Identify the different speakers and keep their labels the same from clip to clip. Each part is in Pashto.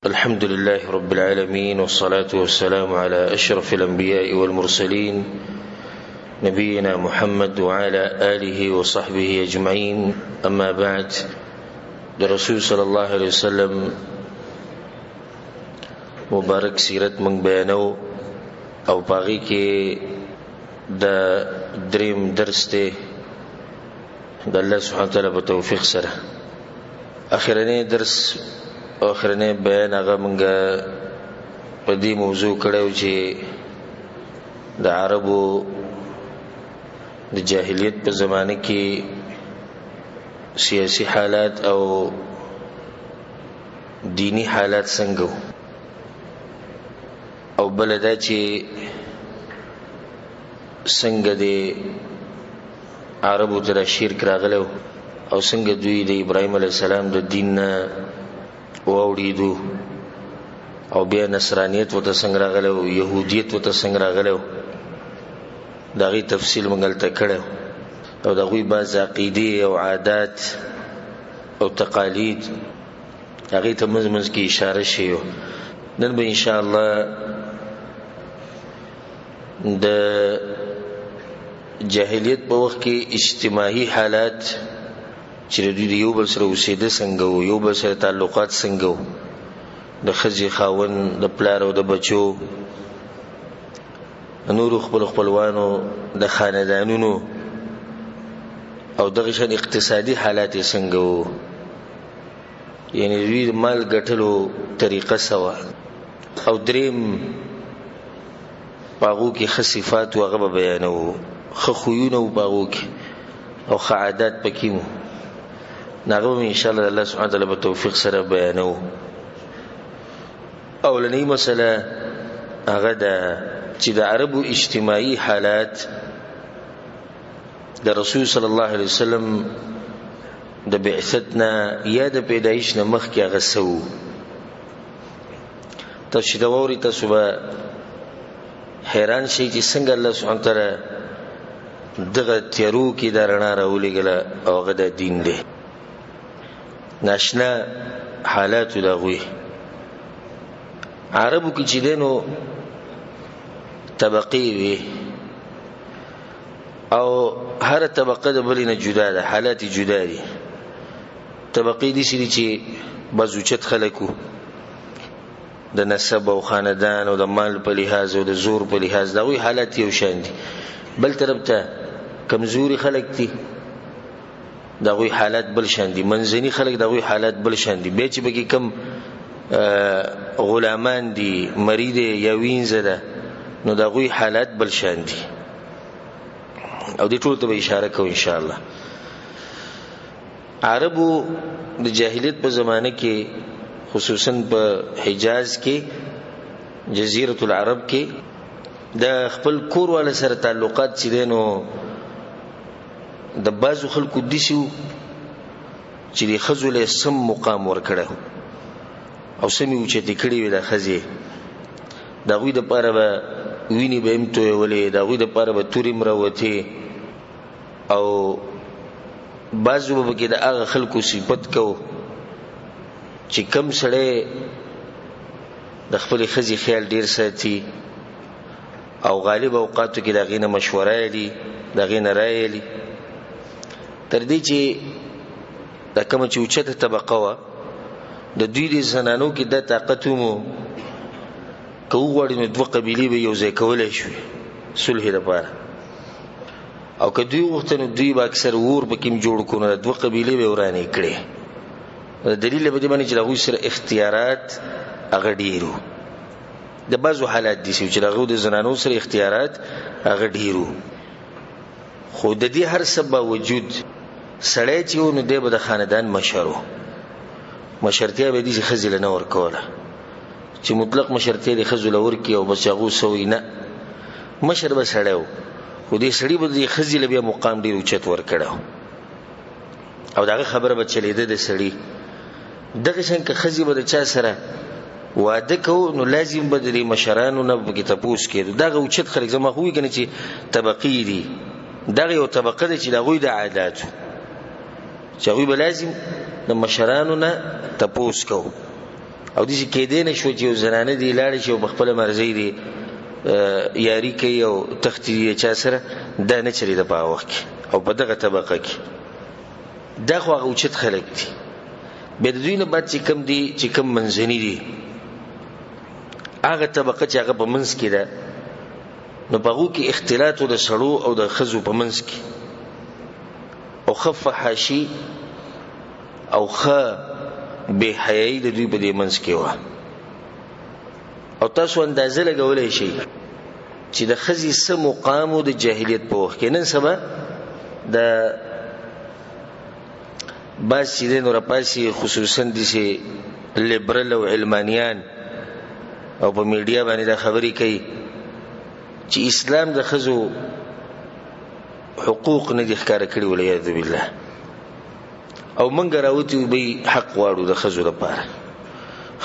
Speaker 1: الحمد لله رب العالمين والصلاة والسلام على أشرف الأنبياء والمرسلين نبينا محمد وعلى آله وصحبه أجمعين. أما بعد، الرسول صلى الله عليه وسلم مبارک سیرت من بیانو او باغی کې دا دریم درس ته د الله سبحانه وتعالى په توفیق سره اخرنی درس او اخرنی بیان هغه مونږه په دې موضوع کړو چې د عربو د جاهلیت په زمانه کې سیاسی حالات او دینی حالات څنګه او بلدا چې څنګه د عربو تر شرک راغلو او څنګه دوی د ابراهيم عليه السلام د دین واوړېدو او بیا نصرانیت وته څنګه راغلو، يهودیت وته څنګه راغلو، دا غي تفصیل مونږ کړو او دا غوي بعض عقیدې او عادات او تقالید هغه ته مزمز کې اشاره شیو. نن به ان شاء الله د جاهلیت په وخت کې اجتماعي حالات چې دوی یو بل سره اوسېده څنګه وو، یو بل سره تعلقات څنګه وو، د ښځې خاوند د پلار او د بچو نور خپلوانو د خاندانونو او دغه شان اقتصادي حالات څنګه وو، یعنی دوی مال ګټلو طریقه سوا او دریم باغو کې خصيفات او غو بیانو خخویونه او باغو کې او عادات پکې مو نغو ان شاء الله الله سبحانه وتعالى په توفیق سره بیانو. اولنی مسله هغه ده چې د عربو اجتماعي حالات د رسول صلی الله علیه وسلم د بعثتنا یا د پیدایش نه مخکې هغه سو تاسو دا ووري تاسو به حیران شئ چې څنګه الله سبحانه وتعالى دغه تیارو کې د رڼا راولېږله او هغه د دین دی. ناشنا حالات لغوي عربو کې چې دینو طبقې وي او هر طبقه د بلې نه جدا ده، حالات جدا دي. طبقې دي چې بازوچت خلکو د نسب او خاندان او د مال په لحاظ او د زور په لحاظ دا وی حالات یو شان دي. بل طرف ته کمزوري خلک دي دا وی حالات بل شان دي، منځني خلک دا وی حالات بل شان دي. به چې بګي کم غلامان دي، مرید یا وینځه ده، نو دا وی حالات بل شان دي او دې ټول ته به اشاره کوو ان شاء الله. عربو د جاهلیت په زمانه کې خصوصا په حجاز کې جزیرة العرب کې د خپل کور ول سره تعلقات چې دینو د بازو خلکو دیسو چې د خزل سم مقام ورکړو او سمي و چې د کړي وي د خزي دا غوي د پاره به ویني به امتو ولې دا غوي د پاره به توري مروته او بازو به کې د هغه خلکو صفت کو چې کم سړی د خپل خزي خیال ډیر ساتي او غالب اوقاتو کې دا غینه مشوره لري، دا غینه رائے لري، تر دې چې دا کوم چې اوچته طبقه وا د دوی د زنانو کې د طاقت مو کوغړې نو دوه قبيلې به یو ځای کولای شي صلح لپاره او که دوی وخت نو دوی به اکثر ور به کوم جوړ کونه دوه قبيلې به ورانه کړي. دلیل به دې باندې چې هغه سره اختیارات هغه ډیرو د بعضو حالات دي چې هغه د زنانو سره اختیارات هغه ډیرو، خو د دې هر سبب وجود سړی چې نو دی به د خاندان مشرتیا به دي چې خزل نه ورکوله چې مطلق مشرتیا د خزل ورکی او بس هغه سوی نه مشر به سړیو، خو دې سړی به د خزل بیا مقام ډیر اوچت ورکړو او داغه خبره به چلیده د سړی دغه څنګه خزي به د چا سره واده کو نو لازم به د مشرانو نه به تاسو کې دغه اوچت خلک زما خوې کنه چې طبقې دي دغه یو طبقه ده چې دغه د عادت چې هغه به لازم د مشرانو نه تپوس کو او دې کېدې نه شو چې زنانه دی لاړ شي او بخپل مرزي دی یاری کوي او تختی چا سره دا نه چری د په وخت او په دغه طبقه کې دا خو اوچت خلک دي به د دوی نه بعد چې کم دي چې کم منځني دي هغه طبقه چې هغه په منځ کې ده نو په هغه کې اختلاط د سړو او د خزو په منځ کې او خف حاشي او خ به حیاي د دوی په دې منځ کې و او تاسو اندازه لګولای شئ چې د خزي سم مقام د جاهلیت په وخت کې نن سبا د باز چې د نور پاسي خصوصا د سي لیبرل او علمانيان او په میډیا باندې دا خبري کوي چې اسلام د خزو حقوق نه دي ښکار کړی ولې بالله او منګ راوتی به حق واړو د خزو لپاره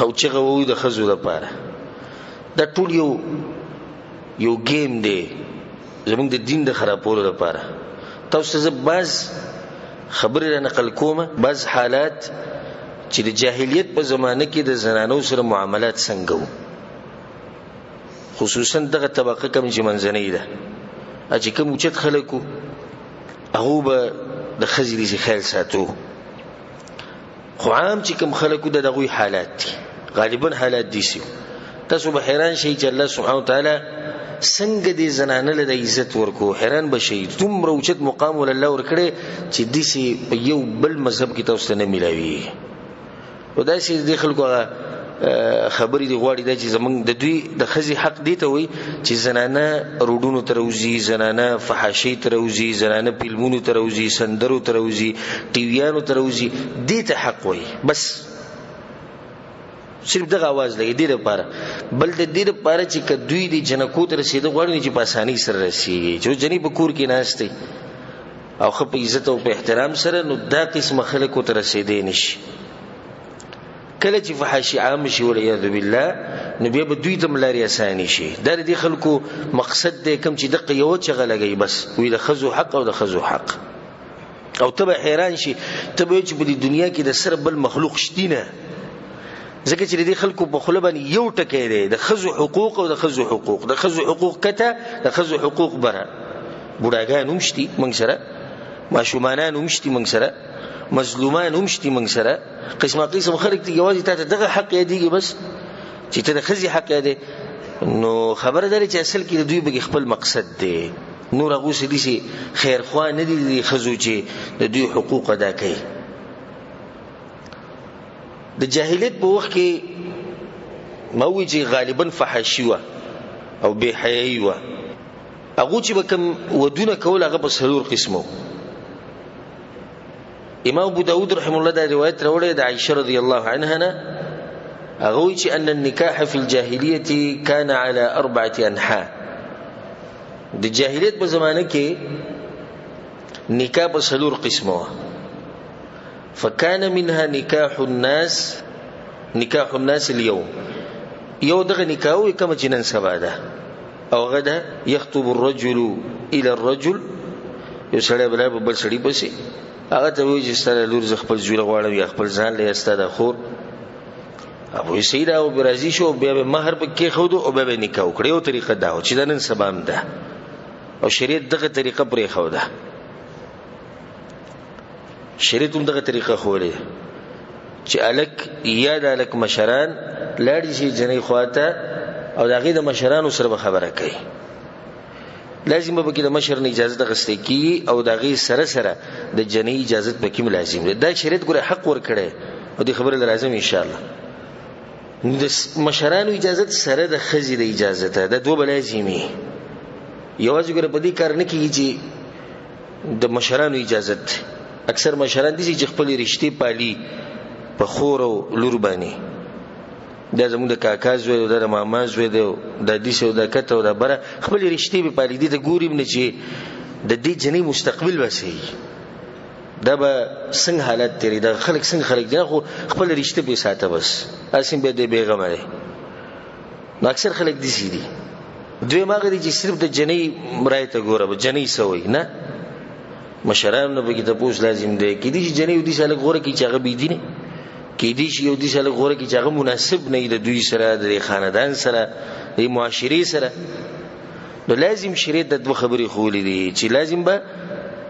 Speaker 1: او چې غوو د خزو لپاره دا ټول یو گیم دی زموږ د دین د خرابولو لپاره تاسو زه باز خبر را نقل کوم باز حالات چې د جاهلیت په زمانه کې د زنانو سره معاملات څنګه وو خصوصا دغه طبقه کوم چې منځنۍ ده چې کوم اوچت خلکو هغه به د خزي دي خیال ساتو خو عام چې کوم خلکو دغه حالات دي غالبا حالات دي سي تاسو به حیران شئ چې الله سبحانه وتعالى څنګه دې زنانه له عزت ورکو حیران بشئ دومره اوچت مقام ول الله ورکړي چې دسی په یو بل مذهب کې تاسو نه ملاوي او داسې د خلکو خبرې دی غواړي دا چې زمونږ د دوی د خزي حق دی ته وي چې زنانه روډونو تروزی زنانه فحاشي تروزی زنانه فلمونو تروزی سندرو تروزی ټیویانو تروزی دې ته حق وي بس صرف دغه आवाज لګي دې لپاره بل د دې لپاره چې کدوې دي جنکو تر رسیدو غواړي چې په اساني سره رسیږي چې جنې په کور کې ناشته او خو په عزت او په احترام سره نو دا قسم خلکو تر رسیدې نشي کله چې فحاشي عام شي ولعياذ بالله نو بیا به دوی ته ملاري اساني شي دا د خلکو مقصد دی کوم چې دغه یو چغه لګي بس وی د خزو حق او د خزو حق او تبه حیران شي تبه چې په دنیا کې د سر بل مخلوق شتینه ځکه چې د خلکو په خله باندې یو ټکی دی د خزو حقوق او د خزو حقوق د خزو حقوق کته د خزو حقوق بره بوډاګان همشتي موږ سره ماشومانان همشتي موږ سره مظلومان همشتي موږ سره قسمه قسم خلک ته یوازې ته دغه حق یادېږي بس چې ته د خزي حق یادې نو خبره ده چې اصل کې دوی به خپل مقصد دی نور هغه څه دي خیر خوا نه دي خزو چې د دوی حقوق ادا کوي د جاهلیت په وخت کې موجي غالبا فحاشي و او به حیاي و هغه چې بکم ودونه کول هغه په سلور قسمو امام ابو داود رحمه الله دا روایت راوړی د عائشه رضی الله عنها نه هغه چې ان النکاح فی الجاهلیه کان علی 4 انحاء د جاهلیت په زمانه کې نکاح په سلور قسمو فكان منها نكاح الناس اليوم یو دغه نکاح کوم چې نن سبا ده او غدا يخطب الرجل الى الرجل یو سړی بل سړی پسې هغه ته وایي چې ستاره لور ز خپل جوړه غواړم یا خپل ځان له استاده خور ابو سیدا او برازي شو بیا مہر پکې خود او بیا نکاح کړو یو طریقه دا چې نن سبا هم ده او شریعت دغه طریقه پرې خو ده شریعت هم دغه طریقه خولې چې الک یا د الک مشران لاړ شي جنې خواته او دغه د مشرانو سره خبره کوي لازم به کې د مشر نه اجازه غوښتي کی او دغه سره سره د جنې اجازه پکې لازم ده دا شریعت ګره حق ور کړي او د خبره لازم ان شاء الله د مشرانو اجازه سره د خزي د اجازه ده د دوه لازمي یوازې ګره په دې کار نه کیږي چې د مشرانو اجازه اکثر مشران دي چې خپل رشتي پالي په خور او لور باندې دا زموږ د کاکا زوی او د ماما زوی د دې او د کته او د بره خپل رشتي په پالي دي د ګوریم نه چې د دې جنې مستقبل وسي دا به څنګه حالت تیری دا خلک څنګه خلک دي خو خپل رشتي په ساته بس اسیم به د بیغمه دي نو اکثر خلک دي سي دي دوی ماغه دي چې صرف د جنې مرایته ګوره به جنې سوي نه مشران نو بګی ته پوس لازم دی کې دي چې جنې ودي سره غوړه کی چې هغه بي دي نه کې دي شي یو دي سره غوړه کې چې هغه مناسب نه د دوی سره د خاندان سره د معاشري سره نو لازم شریعت د دوه خبرې خولې دي چې لازم به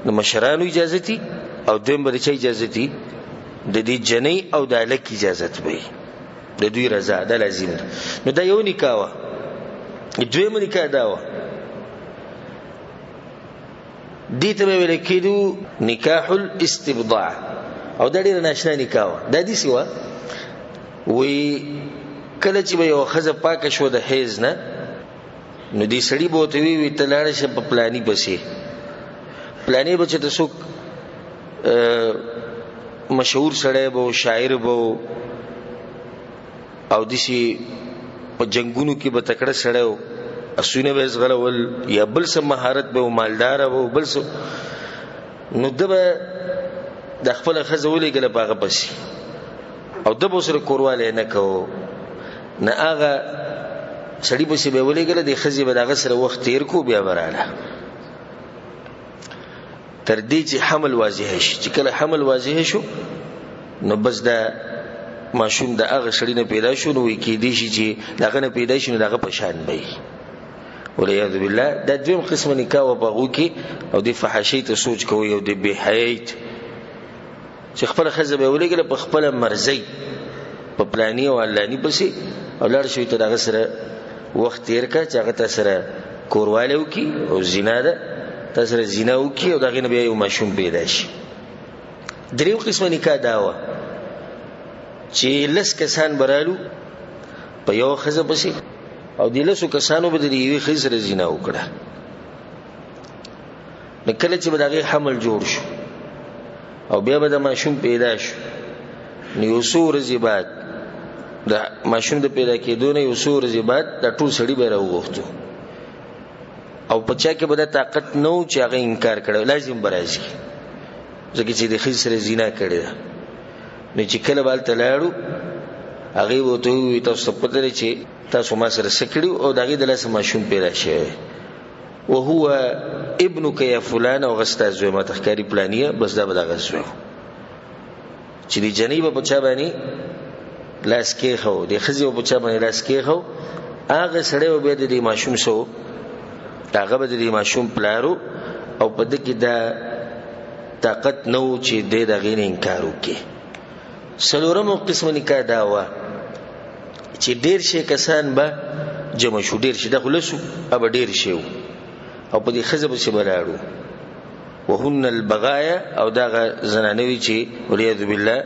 Speaker 1: د مشرانو اجازه تي او دویم به د چا اجازه تي د دې جنې او د الک اجازه وي د دوی رضا ده لازم ده. نو دا یو نکاح وا دویم نکاح دا وا دې ته ویل کېدو نکاح الاستبضاع او دا ډېر ناشنا نکاح وا دا دي سوا وی کله چې یو خزه پاک شو د حیز نه نو دې سړی بوته وی تلاړ شه په پلاني بسې پلاني بچ ته څوک مشهور سړی بو شاعر بو او دسی په جنگونو کې به تکړه سړیو اسونه به زغلول یا بل څه مهارت به مالدار او بل څه نو دبه د خپل خزولې ګل باغه پسی او دبه سره کورواله نه کو نه هغه سړی به سی به ولې ګل د خزي به دغه سره وخت تیر کو بیا براله تر دې چې حمل واضح شي چې کله حمل واضح شو نو بس دا ماشوم د هغه سړی نه پیدا شو نو کې دي شي چې دغه نه پیدا شي نو دغه پشان وي ولعیاذ بالله دا دویم قسم نکاح او بغو کې او د فحاشۍ ته سوچ کوي او د بهایت چې خپل خزه به ولګل په خپل مرزي په پلاني او علاني پسې او لار شوی ته دغه سره وخت تیر کا چې هغه سره کورواله وکي او زنا ده تاسو زنا وکي او دغه نه بیا یو ماشوم پیدا شي. دریم قسم نکاح داوا چې لس کسان برالو په یو خزه پسې او د لسو کسانو به د یوې خزه سره زنا وکړه نو کله چې به دغه حمل جوړ شو او بیا به د ماشوم پیدا شو نو یو څو ورځې بعد د ماشوم د پیدا کېدو نه یو څو ورځې بعد د ټول سړي به راوغوښتو او په چا کې به د طاقت نو چې هغه انکار کړو لازم براشي ځکه چې د خزه سره زنا کړی ده نو چې کله بال تلاړو هغه وته وي تاسو په دې چې تاسو ما سره سکړو او دغه د لاس ماشوم پیدا شوی او هو ابنک یا فلان او غستا زوی ما تخکاری پلانیه بس دا به دغه زوی چې دی جنیب په چا باندې لاس کې خو د خزي په چا باندې لاس کې خو هغه سړی به د ماشوم سو هغه به د ماشوم پلارو او په دې کې دا طاقت نو چې دغه نه انکار وکړي. سلورمو قسم نکاح داوا چې ډیر شي کسان به جمع شو ډیر شي د خلصو اب ډیر شي او په دې خزه به شي بلاړو وهن البغايا او دغه زنانوي چې ولید بالله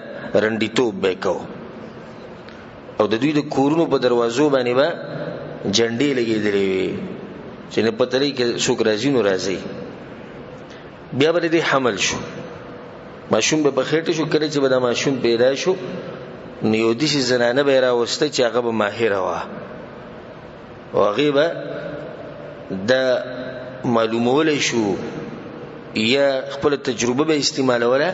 Speaker 1: رندي توب وکاو او د دوی د کورونو په دروازو باندې با جنډې لګېدلې وي چې نه پته لري کې څوک راځي نو راځي بیا به دې حمل شو ماشوم به بخېټه شو کله چې به دا ماشوم پیدا شو نیو دي چې زنانه به راوسته چې هغه به ماهره وا او هغه به د معلومول شو یا خپل تجربه به استعمالوله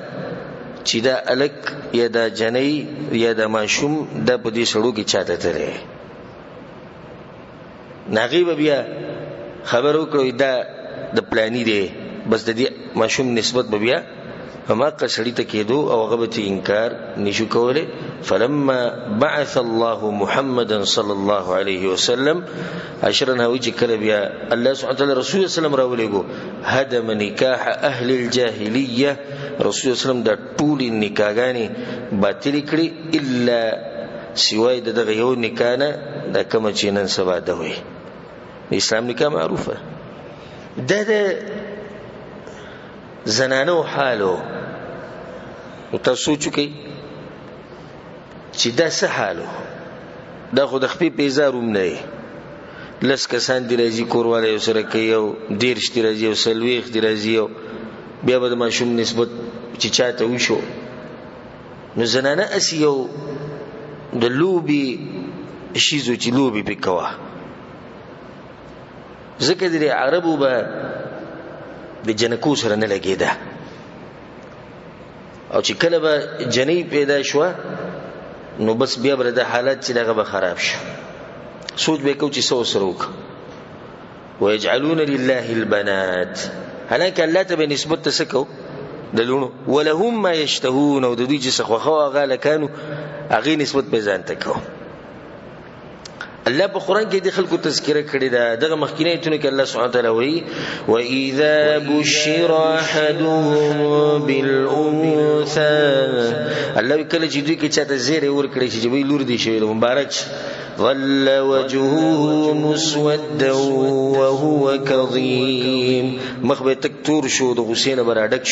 Speaker 1: چې دا الک یا دا جنې یا دا ماشوم د په دې سړو کې چاته ترې ناغي به بیا خبر وکړو دا د پلاني دی بس د دې ماشوم نسبت به بیا فما قصړی ته کېدو او هغه به انکار نشو کوله فلما بعث الله محمدا صلى الله عليه وسلم اشرنا وجه کله بیا الله سبحانه وتعالى رسول الله صلی الله علیه وسلم راولېګو هدم نکاح اهل الجاهلیه رسول الله صلی الله علیه وسلم د ټول نکاحګانی باطل کړي الا سوای دغه یو نکاح نه د کوم چې نن سبا ده وي اسلام نکاح معروفه ده زنانو حالو او تاسو چوکي چې دا څه حالو دا خو د خپې پیزاروم نه لس کسان دی راځي کورواله یو سره کوي او ډیر شتي راځي او سلويخ دی راځي او بیا به د ماشوم نسبت چې چاته وشو نو زنانه اسیو د لوبي شیزو چې لوبي پکوا ځکه د عربو به د جنکو سره نه لګیدا او چې کله به جنې پیدا شو نو بس بیا بر د حالت چې دغه به خراب شو سوچ به کو چې سو سروک ويجعلون لله البنات هلاك الله ته به نسبت تسکو د لونو ولهم ما یشتهون او د دوی چې خوخه هغه لکانو هغه نسبت په ځان تکو الله په قران کې د خلکو تذکرہ کړی دا دغه مخکینه ایتونه کې الله سبحانه وتعالى وایي واذا بشر احدهم بالانثى الله کله چې دوی کې چاته زیره ور کړی چې وی لور دی شوی مبارک ظل وجهه مسودا وهو كظيم مخبه تکتور شو د حسین براډک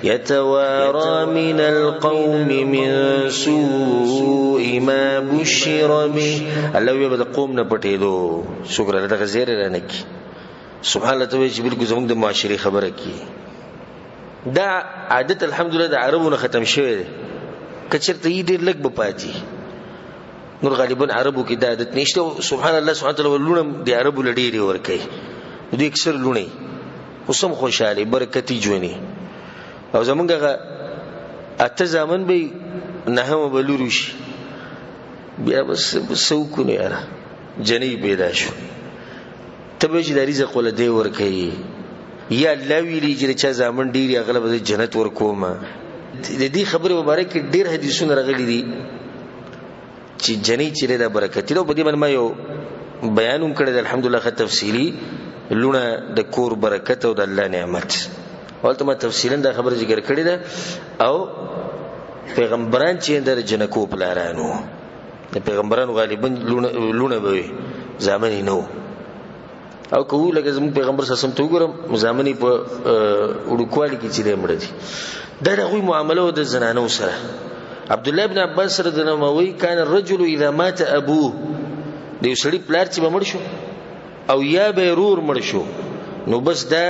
Speaker 1: يتوارى من القوم من سوء ما بشر به الله وی به قوم نه پټېدو شکر الله دغه زیره رانه کی سبحان الله ته چې بالکل زموږ د معاشري خبره کی دا عادت الحمدلله د عربونو ختم شوی دی کچرته یې ډېر لږ بپاتې نور غالبا عربو کې دا عادت نشته سبحان الله سبحانه وتعالى ولونم دی عربو لډيري ور کوي دوی اکثر لونی وسم خوشاله برکتی جونی او زمونږه اته ځامن به نه هم بلوروش بیا بس سوکونه یاره جنې پیدا شو تبه چې د رزق ول دی ور کوي یا الله ویلی چې چا ځامن ډیری اغلب د جنت ور کومه د دې خبره مبارک ډیر حدیثونه راغلي دي چې جنې چې د برکت له په دې باندې ما یو بیانوم کړی د الحمدلله خ تفصیلی لونه د کور برکت او د الله نعمت ولته ما تفصیلا دا خبره ذکر کړی ده او پیغمبران چې در جنکو پلارانو د پیغمبرانو غالبا لونه به ځامن نو او کوو لکه زموږ پیغمبر سم ته وګورم ځامن په وډکوالي کې چې مړ دي دا دغه معاملې د زنانو سره عبد الله ابن عباس رضی الله عنه وی کان الرجل اذا مات ابوه د یوسړي پلار چې مړ شو او یا به رور مړ شو نو بس دا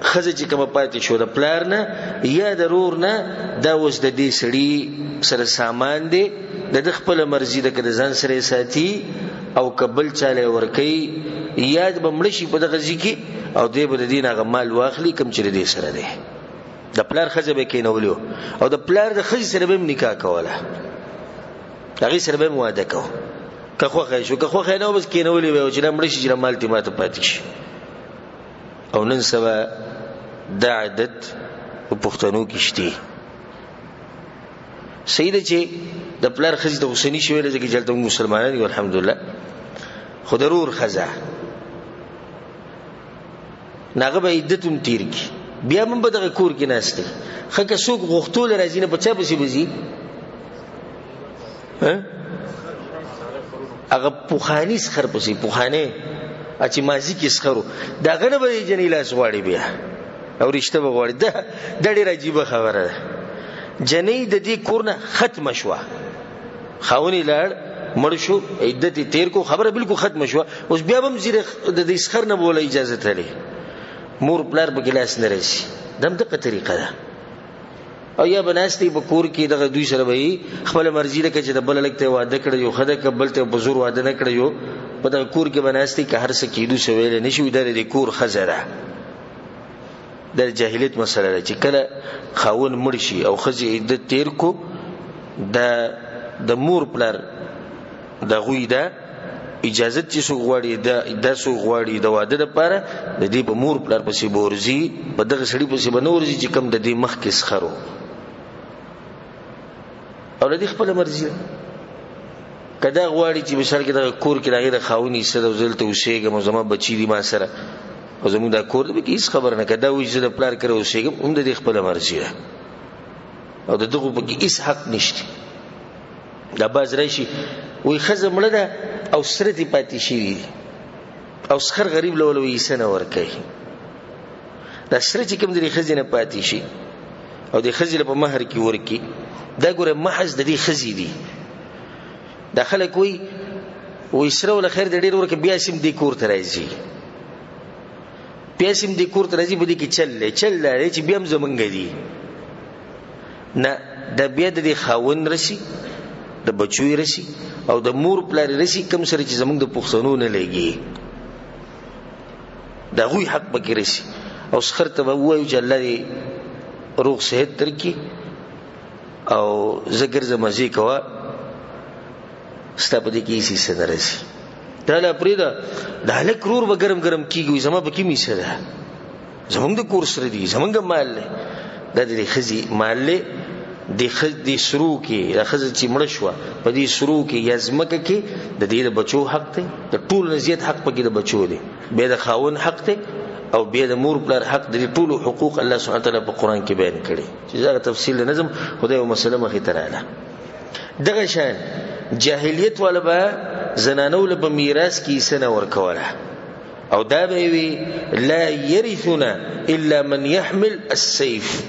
Speaker 1: خزه چې کوم پاتې شو د پلار نه یا د رور نه دا اوس د دې سړي سره سامان دی د خپل مرزي د کده ځان سره ساتي او قبل چاله ورکی یاد بمړ شي په دغه ځکه او دې بل دین هغه مال واخلي کم چې دې سره دی د پلار خزه به کینولو او د پلار د خزه سره به نکاح کوله هغه سره به مواده کو که خوخه شو که خوخه نه بس کینولې و چې مړ شي چې مال تیماته پاتې شي او نن سبا د عادت په پښتنو کې شته سید چې د پلار خزه د حسینی شویل چې جلته مسلمانان دي الحمدلله خو ضرور خزه ناغه به عدتم تیر کی بیا من به دغه کور کې ناشته خکه څوک غختول راځي نه بچا بسی بزي هغه پوخانی سخر پسی پوخانه اچ مازی کې سخرو داغه نه به جنیلا سواړي بیا او رښتیا به غوړي دا ډېر عجیب خبره ده جنې د دې کور نه ختم شوه خاوني لاړ مړ شو عدت تیر کو خبره بالکل ختم شوه اوس بیا هم زیره د دې سخر نه بوله اجازه تلې مور پلار په ګلاس نه راشي دغه طریقه ده او یا بناستي په کور کې دغه دوی سره وي خپل مرزي لکه چې د بل لکته واده کړی یو خدای قبل ته بزرګ واده نه کړی یو په دغه کور کې بناستي که هر څه کېدو سویل نشي د کور خزره د جاهلیت مسله ده چې کله خاون مړ شي او خزي عدت تیر کو د مور پلار د غوی ده اجازه چې سو غواړي د سو غواړي د واده لپاره د دې په مور پلار پسې بورزي په دغه سړي پسې بنورزي چې کم د دې مخ کې سخرو او د دې خپل مرزي کدا غواړي چې مثال کې د کور کې دغه خاوني سره وزلته وشيګم زما بچی دي ما سره او زموږ د کور د کې هیڅ خبر نه کدا وې چې د پلار کړو وشيګم هم د دې خپل مرزي او د دغه په کې هیڅ حق نشته دا باز راشي وې خزه مړه ده او سره دي پاتې شي او سخر غریب لولوي سنه ور کوي دا سره چې کوم د خزینه پاتې شي او د خزینه په مہر کې ورکی دا ګوره محض د دې خزې دي داخله کوي وې سره ول خیر د ډیر ورکه بیا سیم د کور ته راځي بیا سیم د کور ته راځي بده کې چل چې بیا هم زمونږ دي نه د بیا د خاون رسی د بچوي رسی او د مور پلار رسی کم سره چې زمونږ د پښتنو نه لګي دا غوي حق پکې رسی او سخرته وایو چې الله دې روغ صحت ترکی او زګر زمزي کوا ستاپدې کې هیڅ څه نه رسی دا لا پریدا د هلک رور وګرم کیږي زما پکې میسه ده زمونږ د کور سره دي زمونږ مال د دې خزي مال د خزي سرو کې د خزي چې مړ شو په دې سرو کې یا زمکه کې د دې بچو حق ته د ټول نزيت حق پکې د بچو دی به د خاون حق ته او به د مور پلار حق د ټول حقوق الله سبحانه وتعالى په قران کې بیان کړي چې دا تفصیل نظم خدای او مسله مخې تراله دغه شان جاهلیت ولا به زنانو له میراث کې سنه ورکوله او دا به وی لا يرثنا الا من يحمل السيف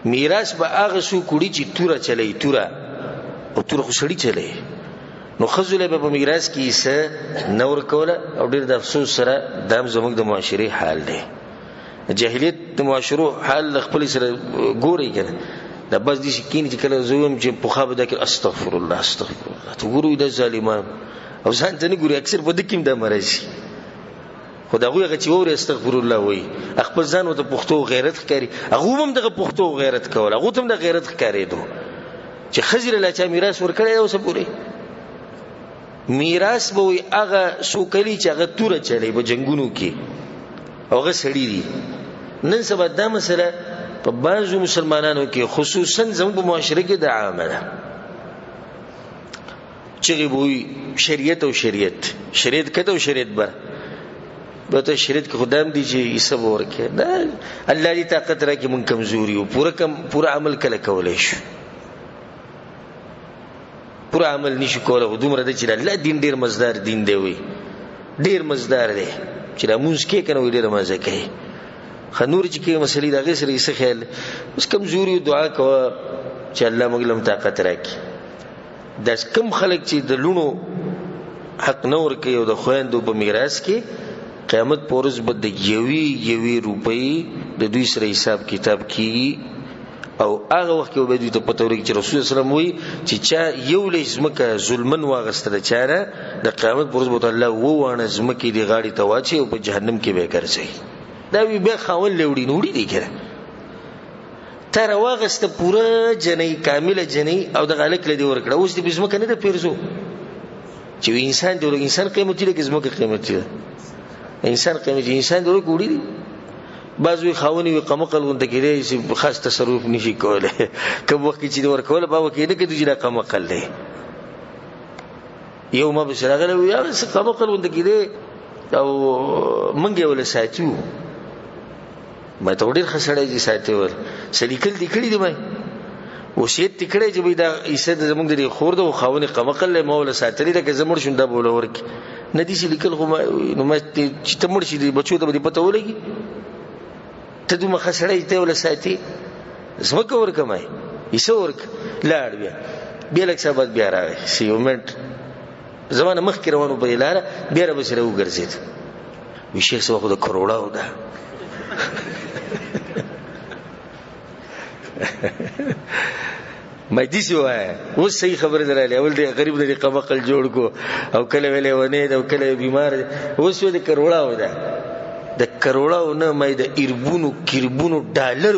Speaker 1: میراث به هغه سو کوړي چې توره چلی توره او توره خسړی چلی نو خزله به میراث کې څه نور کوله او ډیر د افسوس سره دام زموږ د معاشري حال دی جاهلیت د معاشرو حال خپل سره ګوري کنه دا بس دي شکین چې کله زوم چې په خابه د استغفر الله استغفر الله ته ګورو د ظالمان او ځان ته نه ګوري اکثر په دې کې د مرض خدای هغه چې وره استغفر الله وای خپل ځان او د پښتو غیرت ښکاری هغه هم د پښتو غیرت کول هغه هم د غیرت ښکاری دو چې خزر لا چا میراث ورکړی او سپوري میراث به وي هغه سوکلی چې هغه توره چلی په جنگونو کې هغه سړی دي نن سبا دا مسله په بعضو مسلمانانو کې خصوصا زموږ په معاشره کې د عامه ده چې وي شریعت او شریعت کته او شریعت بر به ته شریعت کې خدام دي چې حساب ورکه دا الله دې طاقت راکې مونږ کمزوري او پورا عمل کله کولای شو پورا عمل نشو کولای دومره د چې الله دین ډیر مزدار دین دی وي ډیر مزدار دی چې د مونږ کې کنه ډیر مزه کوي خنور چې کې مسلې د غیر سره یې خیال اوس کمزوري دعا کوه چې الله موږ لم طاقت راکړي دا کم خلک چې د لونو حق نور کوي او د خويندو په میراث کې قیامت پورز بد د یوي روپۍ د دوی سره حساب کتاب کی او هغه وخت کې به دوی ته پته ورګي چې رسول الله صلی الله علیه وسلم وی چې چا یو لزمکه ظلمن واغسته چاره د قیامت پورز بوت الله وونه زمکه دی غاړي ته واچي او په جهنم کې به ګرځي دا وی به خاول لوړی دی کړه تر واغسته پورا جنې کامله جنې او د غالک لدی ورکړه اوس دې زمکه نه د پیرزو چې انسان دی انسان قیمتي لکه زمکه قیمتي انسان قیمتي انسان دی ګوړي دی بعضوی خاوني وي قمقل غونډه کېږي چې خاص تصرف نشي کوله کوم وخت چې ورکول به وکړي کې دوی د قمقل دی یو ما به شراغله وي هغه څه قمقل غونډه کېږي او منګي ولا ساتو ما ته ډیر خسړې دي ساتي ور سلیکل دي کړی دی ما وصیت تکړه چې دا ایسه د زمونږ د خور د خاوني قمقل له مولا ساتلی د زمړ شونده بوله ورک ندی شي لیکل خو نو ما چې تمړ شي بچو ته به پته ولګي ته دومره خسړې ته ولا ساتي زمکه ورکمای ایسه ورک لاړ بیا لک سبات بیا راغی سی مومنت زمانه مخ کې روانو په لاره بیا را بسره وګرځید وی شیخ سو خو د کروڑا و ده مې دې سوای اوس صحیح خبره دراله اول دې غریب دې قمقل جوړ کو او کله ویلې ونه دا کله بیمار اوس دې کروڑا و ده د کروڑا نه مې د ایربونو کیربونو ډالر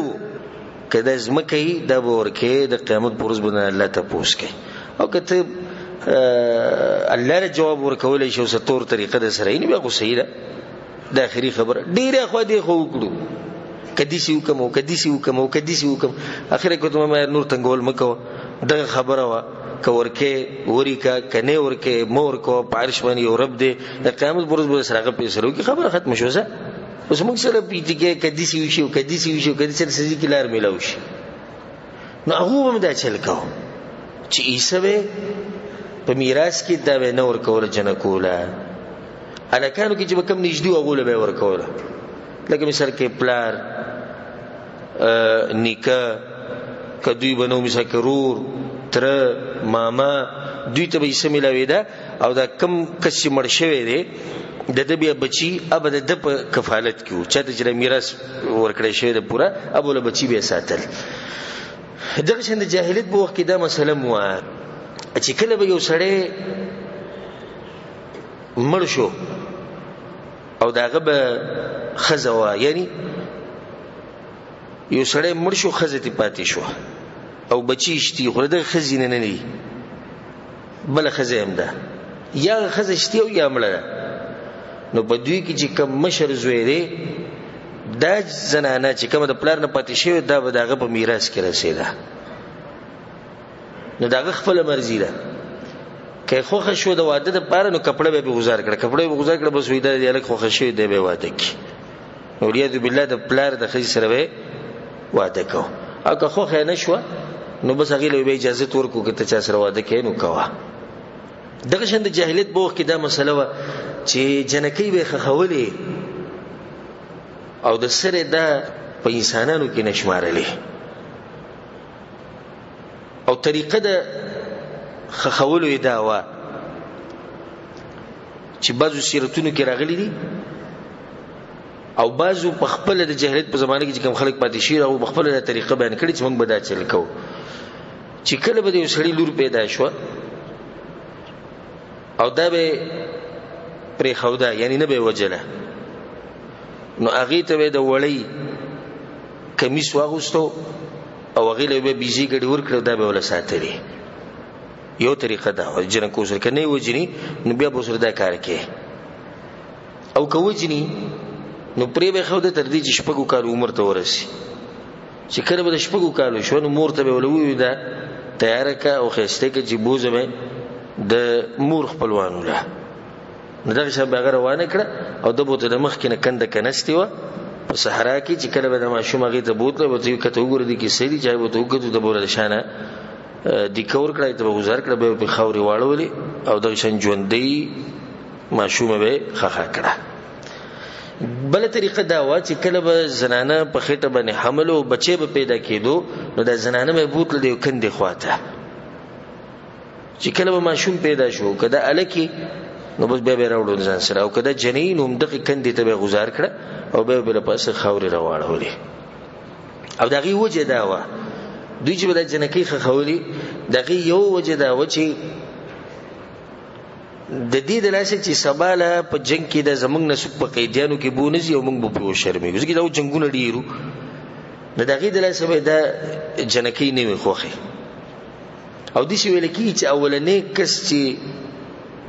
Speaker 1: کده زمکه د ورکه د قیامت پرز باندې الله ته پوښتنه او کته الله له جواب ورکول شي او ستور طریقه د سره نه به صحیح ده د اخري خبره ډیره خو دې خو وکړو کدي سی وکم اخره کوته ما نور تنګول مکو دغه خبره وا کورکه وریکا کنه ورکه مور کو پارش باندې یو رب دې د قیامت پرز به سره په سره کی خبره ختم شوزه اوس موږ سره پیټی کې کدي سی وشو کدي سره سړي کې لار ملاوي شي نو هغه هم دا چل کو چې ایسه په میراث کې دا نه ور کوله جن کوله الکانو کې چې کوم نږدې وغوله به ور کوله لکه مثال کې پلار نیکه کدوی بنو مثال کرور تر ماما دوی ته به یې سملاوي ده او دا کم کس چې مړ شوی دی د دې بیا بچي ابد د کفالت کیو چاته چې میراث ورکړی شوی د پورا ابوله بچي به ساتل دغه شند جاهلیت په وخت کې دا مسله مو چې کله به یو سړی مړ شو او داغه به خزوا یعنی یو سړی مړ شو خزته پاتې شو او بچی شتي خو د خزینه نه نه بل خزه هم ده یا خزه شتي او یا مړه نو په دوی کې چې کم مشر زوی دی دا زنانه چې کومه د پلار نه پاتې شوی دا به دغه په میراث کې رسیدا، نو دغه خپل مرزي ده. که خوخه شو د واده د پاره نو کپڑے به گزار کړه، کپڑے به گزار کړه بس وې دا الګ خوخه شوی دی به واده کی، نو ریاض بالله د پلار د خځې سره به واده کو. او که خوخه نه شو نو بس هغه له اجازه ورکو که ته چا سره واده کین نو کوه. دغه شند جاهلیت بوخ کې دا مسله و چې جنکی به خخولې او د سره دا په انسانانو کې نشمارلې، او طریقه د خخولو دا و چې بعضو سیرتونو کې راغلي دي او بعضو په خپل د جاهلیت په زمانه کې کوم خلک پاتې شي او په خپل د طریقه بیان کړي چې موږ به دا چل کوو. چې کله به یو سړی لور پیدا شو او دا به پرې خودا یعنی نه به وجله، نو هغه ته د وړي کمیس واغوستو او هغه له به بيزي ګډي ورکړ، دا به ولا ساتري. یو طریقه دا جنکو سره کني وجني نو بیا به سره دا کار کوي، او کوجني نو پرې به خو د تر دې چې شپږو کال عمر ته ورسي، چې کله به شپږو کال شو نو مور ته به ولوي دا تیار کا او خسته کې چې بوزه مې د مور خپلوانو له نو دا شب هغه روانه کړه او د بوته د مخ کې نه کند کنستي و په صحرا کې چې کله به د ماشوم هغه ته بوتله وته کته وګور دي کې سړي چای وته وګورو د بوله شانه د کور کړای ته گزار کړه به په خوري واړولې او د شن ژوندۍ ماشوم به خخا کړه. بل طریقه دا و چې کله به زنانه په خېټه باندې حمل او بچي به پیدا کېدو نو د زنانه به بوتله د کندې خواته، چې کله به ماشوم پیدا شو کده الکی نو بس به راوړو ځان سره، او کده جنین هم دغه کندې ته به گزار کړه او به بل پاسه خوري راوړولې. او دغه وجه دا و دوی چې د جنکی خولي دغه یو وجه دا و چې د دې د لاسه چې سباله په جنگ کې د زمنګ نسب په قیدیانو کې بونځي او موږ په شرمېږو ځکه دا جنگونه ډیرو نه دغه د لاسه به دا جنکی نه وي خوخه. او د شي ویل کی چې اولنې کس چې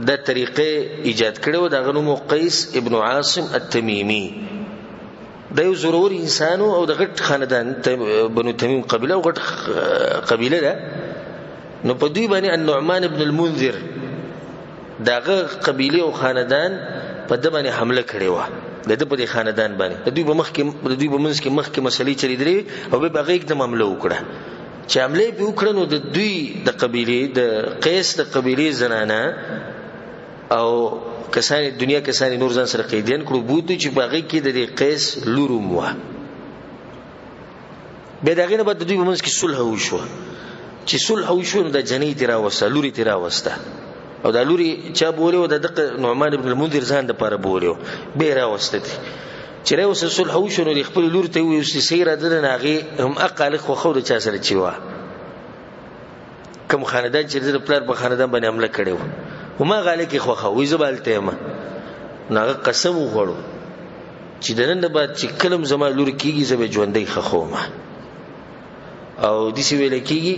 Speaker 1: د طریقې ایجاد کړو دغه نوم قیس ابن عاصم التمیمی، دا یو ضرور انسانو او د غټ خاندان بنو تمیم قبیله او غټ قبیله ده. نو په دوی باندې النعمان ابن المنذر داغه قبیله او خاندان په د باندې حمله کړې و، د په دې خاندان باندې د دوی په مخ کې مخ کې مسلې چلی درې او به هغه एकदम حمله وکړه. چې حمله په وکړه نو د دوی د قبیله د قیس د قبیله زنانه او کسان دنیا کسان نور ځان سره قیدین کړو بوت چې باغی کې د قیس لوروم و. به دغه نه بعد دوی په منځ کې صلح وشو، چې صلح وشو نو د جنې تیرا وسه لوري تیرا وسته او د لوري چا بوله د نعمان ابن المنذر ځان د پاره بوله به را وسته چې راوسه صلح وشو نو خپل لور ته وي چې سیره درنه هغه هم اقل خو خو د چا سره چیوا کوم خاندان چې د پلار په خاندان باندې حمله کړو وما غاله کې خو خو زبالته ما ناغه قسم وغوړو چې دنن بعد چې کلم زما لور کیږي زبې ژوندۍ خخومه او د سی ویل کیږي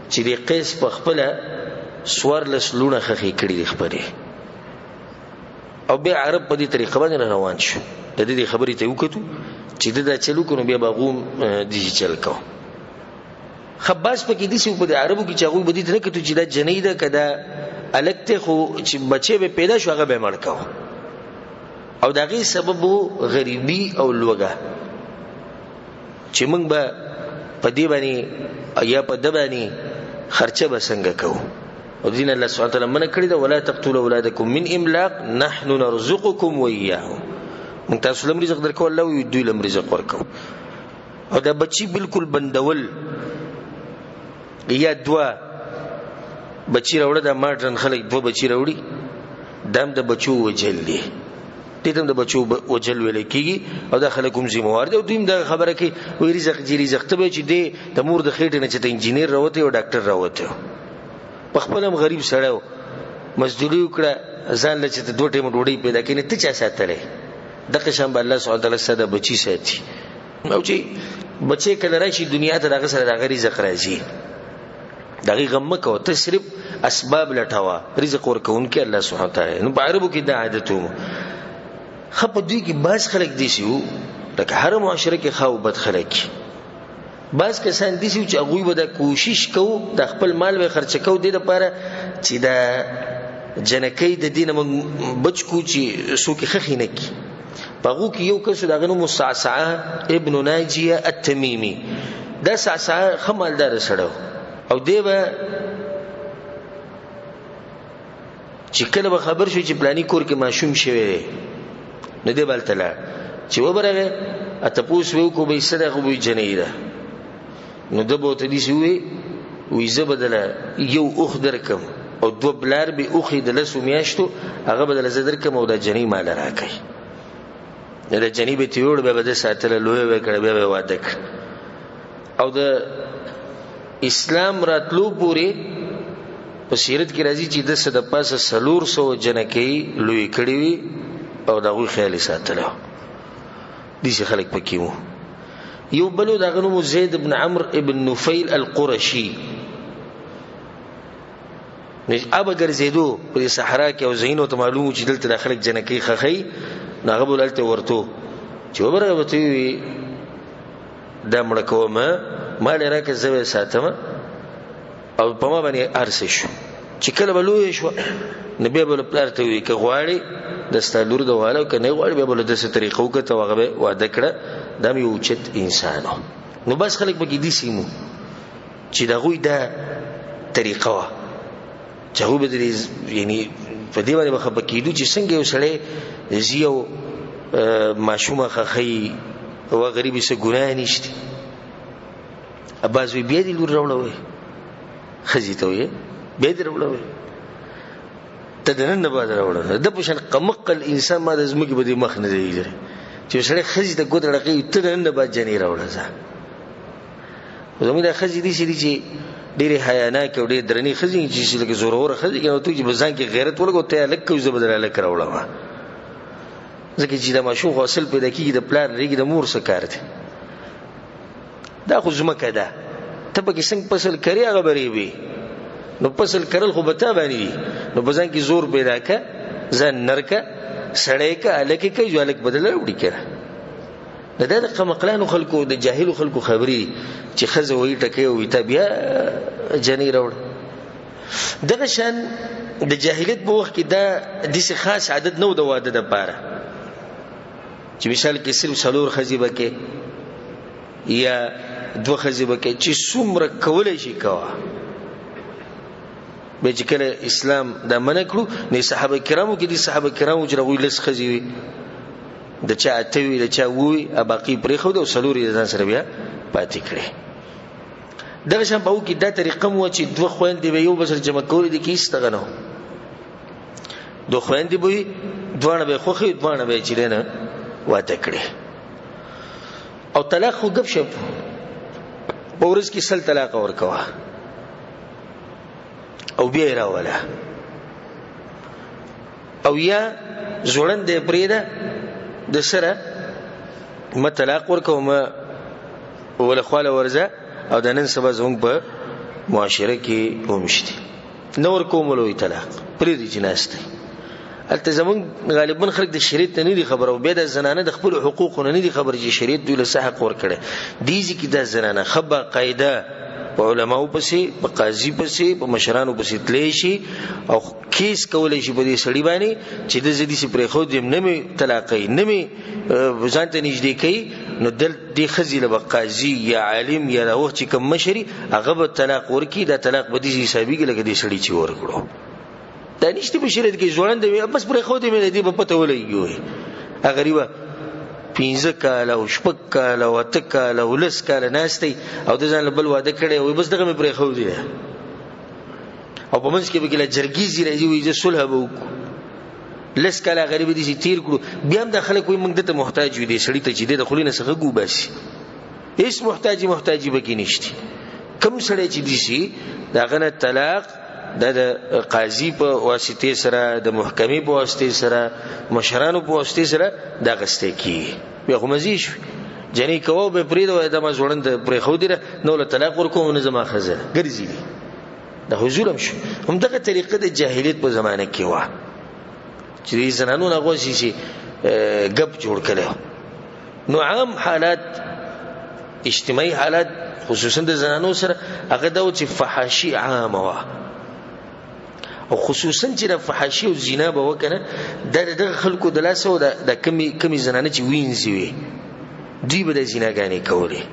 Speaker 1: چې د قیس په خپل سوارلس لونه خخې کړي د خبرې او به عرب په دې طریقه باندې روان شو. د دې خبرې ته وکړو چې دا چلو کونو بیا باغوم دي چل کو خباس په کې دي چې په عربو کې چاغوي بدی نه کته چې دا جنې ده کدا الکته خو چې بچي به پیدا شو هغه به مړ کو او دغه سبب غریبي او لوګه چې موږ به په دې باندې یا په د باندې خرچه به څنګه کوو. او دین الله سبحانه وتعالى من کړی دا ولا تقتلوا اولادکم من املاق نحن نرزقكم واياهم، موږ تاسو لم رزق درکو الله وي دوی لم رزق ورکو. او دا بچي بالکل بندول یا دوا بچی راوړه د ماډرن خلک دوه بچی راوړي دام د بچو وجل دي دم د بچو وجل ویل کیږي او د خلکوم ذمہوار دي. او دویم د خبره کې وی رزق جی رزق ته به چې د مور د خېټه نه چې د انجینیر راوته او ډاکټر راوته په خپلم غریب سړیو مزدوري وکړه ځان لچ ته دوه ټیم ډوډۍ پیدا کینې ته چا ساتلې دغه شان الله سبحانه وتعالى ساده بچی ساتي. او چې بچي کله راشي دنیا ته دغه سره دغه رزق راځي دغه غم کو ته صرف اسباب لټاوه رزق ورکوونکی الله سبحانه وتعالى. نو په عربو کې د عادتو خپ دوی کې باز خلک دي شو لکه هر معاشره کې خو بد خلک بعض کسان دي چې هغه به د کوشش کوي د خپل مال به خرچ کوي د لپاره چې د جنکی د دینه بچ کو چې سوکي خخې نه کی پغو کې یو کس دغه نوم صعصعه ابن ناجیه التمیمی دا صعصعه خمالدار سره او دی به چې کله به خبر شو چې پلاني کور کې ماشوم شوی نه دی بلتلا چې وبرغه اتپوس وو کو به صدقه وي جنیده نو دبو ته دي سوی وې زبدله یو اوخ درکم او دو بلار به اوخې د لسو میاشتو هغه بدل زدر کوم او د جنې مال راکې د جنې به تیوړ به د ساتل لوی به کړه به واده او د اسلام راتلو پورې په سیرت کې راځي چې د صد پاسه سلور سو جنکې لوی کړي وي او دغه خیال ساتلو دي چې خلک پکې وو یو بلو دغه نوم زید ابن عمرو ابن نفیل القرشی ابا ګرځیدو په صحرا کې او زینو ته معلوم چې دلته د خلک جنکی خخی ناغه بولالته ورته چې وبره وته د مړ کومه مال راکه زوی ساتم او په ما باندې ارسه شو چې کله بلوي شو نبی بل پلارته وی که غواړي د ستالور د والو کنه غواړي به بل د څه طریقو کې توغه واده کړه د یو چت انسانو نو بس خلک به کې دي سیمو چې دغه د طریقه چاو به دې یعنی په دې باندې مخه بکیدو چې څنګه یو سړی زیو ماشومه خخی او غریبي څه ګناه نشته اباز وی بیا دې لور راوړوي خزي ته وي بیا دې راوړوي تدنن نه باندې راوړل د پښن قمقل انسان ما د زمکه بده مخ نه دی چې سړی خزي ته ګوت راقي تدنن نه باندې جنې راوړل ځه زموږ د خزي دي چې ډېر حیانا کې ډېر درنی خزي چې لکه زورور خزي کې نو ته چې بزان کې غیرت ولګو ته لکه زه بدل لک راوړم ځکه چې د ماشو غسل پیدا کیږي د پلان لري د مور سره کار دي دا خو زمکه ده ته به څنګه فصل کړی هغه بری وي نو فصل کړل خو به تا باندې نو بزان کې زور پیدا کا ځان نرکا سړی کا الکه کې جو الک بدل وړي کړه د قمقلانو خلکو د جاهلو خلکو خبري چې خزه وې ټکې وې ته بیا جنې راوړ دغه شان د جاهلیت په وخت کې دا د څه خاص عادت نو د واده د پاره چې مثال کې صرف څلور خزي بکې یا دوه خزي بکې چې څومره کولای شي کوا به چې کله اسلام دا منع کړو نه صحابه کرامو کې دي صحابه کرامو چې راوي لس خزي وي د چا اتوي د چا ووي باقي پرې خو د سلوري ځان سره بیا پاتې کړي دغه شان په وکي دا طریقه مو چې دوه خويندې به یو بسر جمع کول دي کیس تغنو دوه خويندې به دوه به خوخي دوه به چې نه واده کړي او طلاق خو غب شپ پورس کې سل طلاق ورکوا او بیا راولا او یا زوړند پرېدا د سره مطلق ورکوم ول خواله ورزه او د نن سبا زموږ په معاشره کې ومشتي نور کوملوي طلاق پرې دي جناسته التزامون غالبا خلک د شریعت نه دي خبر او به د زنانه د خپل حقوق نه دي خبر چې شریعت دوی له حق ور کړي دیږي کې د زنانه خبر قاعده په علماو پسې په قاضي پسې په مشرانو پسې تللی شي او کیس کولای شي په دې سړی باندې چې د زدي سي پرې خو دې نه می طلاقې نه می ځانته نږدې کوي نو دل دې خزي له قاضي یا عالم یا د وخت کوم مشري هغه به طلاق ورکی دا طلاق به دې حسابي کې لګې دې سړی چې ورکړو دا نشته په شریعت کې ځوړند دی بس پرې خو دې مې دې په پته ولګي هغه غریبه 15 کال او شپږ کال او 8 کال او 10 کال ناشتي او د ځان بل واده کړي وي بس دغه مې پرې خو دي او په منځ کې به کله جرګیزي راځي وي چې صلح به وکړو لس کال غریب دي چې تیر کړو بیا هم د خلکو موږ ته محتاج وي دي سړی ته چې د خلینو څخه ګو باسي هیڅ محتاجي به کې نشته کم سړی چې دي سي داغه نه طلاق د قاضي په واسطه سره د محکمې په واسطه سره مشرانو په واسطه سره دا غسته کی بیا خو مزيش جنې کوو به پریدو د ما زوړند پرې خو دي نو له طلاق ورکوم نه زما خزه ګرځي د حضورم شو هم دغه طریقه د جاهلیت په زمانه کې و چې زنانو نه غوښي شي غب جوړ کړو نو عام حالات اجتماعي حالات خصوصا د زنانو سره هغه دا چې فحاشي عامه وا او خصوصا چې د فحاشي او زنا به وکنه د خلکو د لاسو د کمی زنانه چې وینځي وي دوی به د زناګانې کولې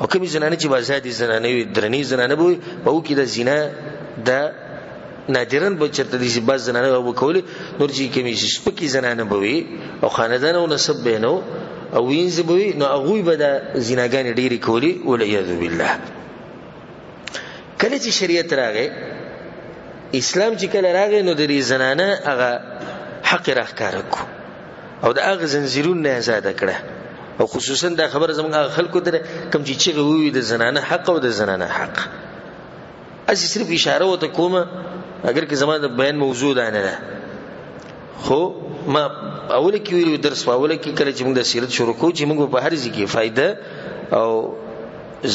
Speaker 1: او کمی زنانه چې بازادي زنانه وي درنې زنانه به او کې د زنا د نادرن به چرته دي باز زنانه به کولې نور چې کمی سپکی زنانه به وي او خاندان او نسب به نو او وینځي به وي نو هغه به د زناګانې ډېری کولې ولعیاذ بالله. کله چې شریعت راغی اسلام چې کله راغی نو د زنانه هغه حق راښکاره کو او د هغه زنجیرونه آزاد کړه او خصوصا دا خبره زموږ خلکو ته کم چې وی د زنانه حق او د زنانه حق اسی صرف اشاره وته کومه اگر که زموږ د بیان موضوع ده نه خو ما اوله کې ویلو درس اوله کې کله چې موږ د سیرت شروع کوو چې موږ په هر ځای کې فائدہ او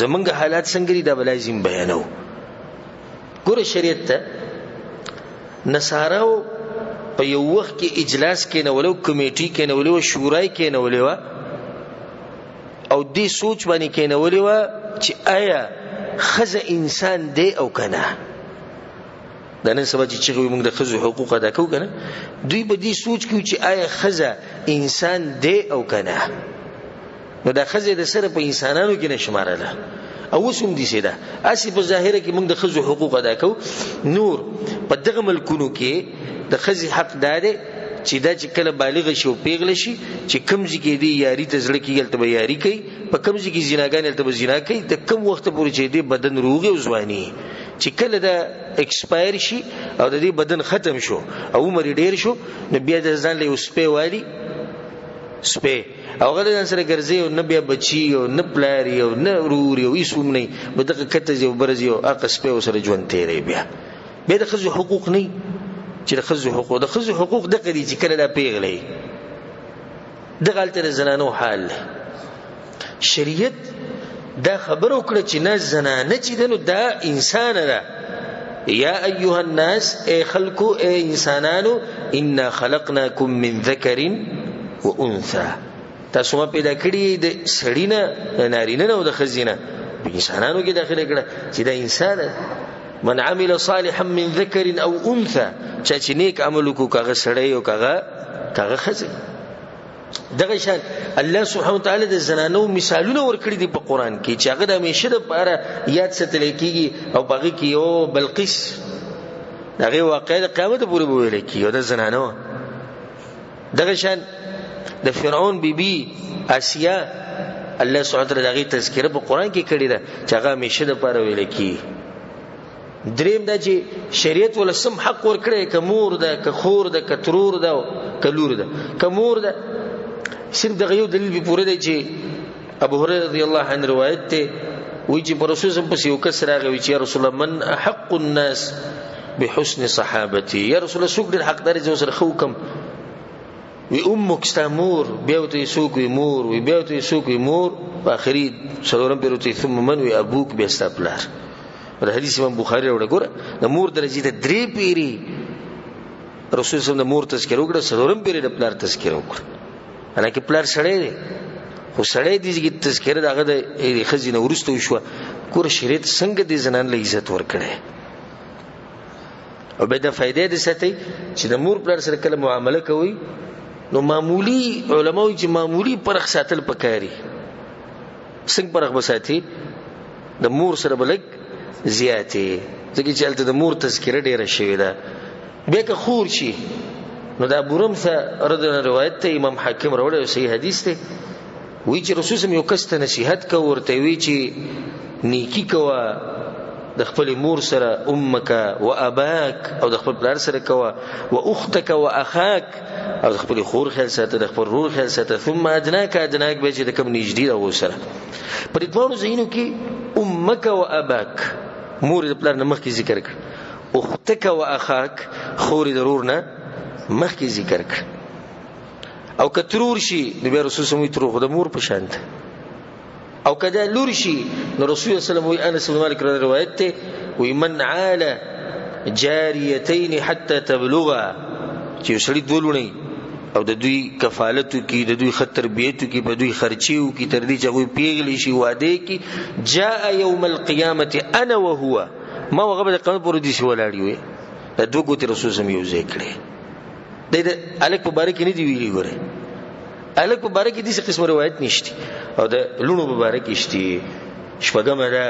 Speaker 1: زموږ حالات څنګه دي دا لازم بیانو. ګوره شریعت ته نصاراو په یو وخت کې اجلاس کې نه ولو کمیټي کې نه ولو شورای کې نه ولو او دې سوچ باندې کې نه ولو چې آیا خزه انسان دی او کنه دا نن سبا چې موږ د خزو حقوق ادا کوو کنه دوی به دې سوچ کوي چې آیا خزه انسان دی او کنه نو دا خزه د سره په انسانانو کې نشمارله او وسوم دي سیده اسی په ظاهره کې موږ د خزو حقوق ادا کوو نور په دغه ملکونو کې د خزي حق داده چې دا چې کله بالغ شي او پیغله شي چې کمزې کې دی یاري ته زړه کې الته یاري کوي په کمزې کې زناګان الته زنا کوي د کم وخت پورې چې دی بدن روغ او ځواني چې کله دا ایکسپایر شي او د دې بدن ختم شو او عمر ډیر شو نو بیا د ځان له سپې والی سپې او غل ځان سره ګرځي او نه بیا بچي او نه پلاری او نه روري او هیڅ نه بدغه کته جو برزي او اق سپې سره ژوند تیري بیا د خزو حقوق نه چې د خزو حقوق د قدي چې کله دا پیغلې د غلطه زنانو حال شریعت دا خبرو کړ چې نه زنانه چې دنو دا انسان ده یا ایها الناس اے خلقو اے انسانانو انا خلقناکم من ذکر و انثى تاسو ما پیدا کړی د سړینه نارینه او د خزینه په انسانانو کې داخله کړه چې دا انسان من عمل صالحا من ذکر او انثى چې نیک عمل کو کاغه سړی او کاغه خزی دغه شان الله سبحانه وتعالى د زنانو مثالونه ورکړي دي په قران کې چې هغه د همیشه لپاره یاد ستل کېږي او باغی کې یو بلقیس دغه واقعې د قیامت پورې ویل کېږي او د زنانو دغه شان د فرعون بیبي آسیا الله سبحانه وتعالى دغه تذکرہ په قران کې کړی ده چې هغه همیشه لپاره ویل کېږي. دریم دا چې شریعت ول سم حق ور کړی ک مور ده ک خور ده ک ترور ده ک لور ده ک مور ده صرف دغه یو دلیل به پوره دی چې ابو هريره رضی الله عنه روایت ته وی چې پر رسول الله پس یو کس راغی چې رسول الله من احق الناس بحسن صحابتي یا رسول الله څوک ډېر حقدار دی سره خو کم وی امک استامور بیاوته سوق وی مور وی بیاوته سوق وی مور په اخري څلورم پیروتی ثم من وی ابوک بیا استپلار د حدیث امام بخاری وروړه ګوره د مور درجه ته درې پیری رسول الله د مور تذکر وکړه څلورم پیری د پلار تذکر وکړه انا کې پلار سړی دی خو سړی دی چې تذکر دغه د خزینه ورسته شو ګوره شریعت څنګه د زنان له عزت ورکړي او به د فائدې د ساتي چې د مور پلار سره کله معامله کوي نو معمولی علماء چې معمولی پرخ ساتل پکاري څنګه پرخ بساتي د مور سره بلک زیاتې ځکه چې الته د مور تذکره ډیره شوې ده بیا که خور شي نو دا بورم څه رده روایت ته امام حاکم راوړی صحیح حدیث ته وی چې رسول سم یو کس ته نصیحت کو ورته وی چې نیکی کوا د خپل مور سره امک او اباک او د خپل پلار سره کوا او اختک او اخاک او د خپل خور خیال ساته د خپل رور خیال ساته ثم ادناک به چې د کوم نږدې او سره په دې ټولو ځینو کې امک او اباک مور د پلار نه مخکې ذکر کړ اختک او اخاک خور د رور نه مخکې ذکر کړ او کترور شي د رسول سموي تر خو د مور په شان او کدا لور شي نو رسول الله صلی الله علیه وسلم انس بن مالک روایت ته وی من عال جاریتین حتى تبلغا چې سړي دولونی او د دوی کفالت کی، د دوی تربیت کی، په دوی خرچیو کی، تر دې چې هغه پیغلی شي واده کی. جاء یوم القیامت انا وهو، ما هغه به قیامت پر دې شو لاړی وي. د دوه ګوتې رسول سم یو ذکر د الک په باره کې نه دی ویلي. ګوره الک په باره کې دې څه قسم روایت نشته، او د لونو په باره کې شته. شپږم دا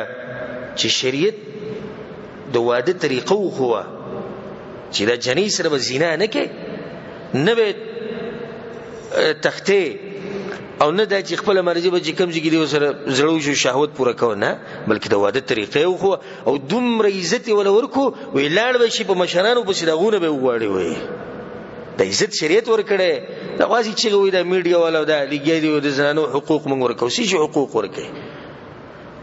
Speaker 1: چې شریعت د واده طریقه خو چې دا جنې سره به زنا نه کوي، نه به تخته او نه دا چې خپل مرزي به کم ځګي دی سره زړو شو شهوت پوره کو نه، بلکې د واده طریقې خو او دومره عزت ول ورکو وی لاړ به شي په مشرانو په سیدغونه به وغواړي. وي د عزت شریعت ورکړي. دا واسي چې وي د میډیا والا دا لګي دی د زنانو حقوق مونږ ورکو، سې حقوق ورکړي.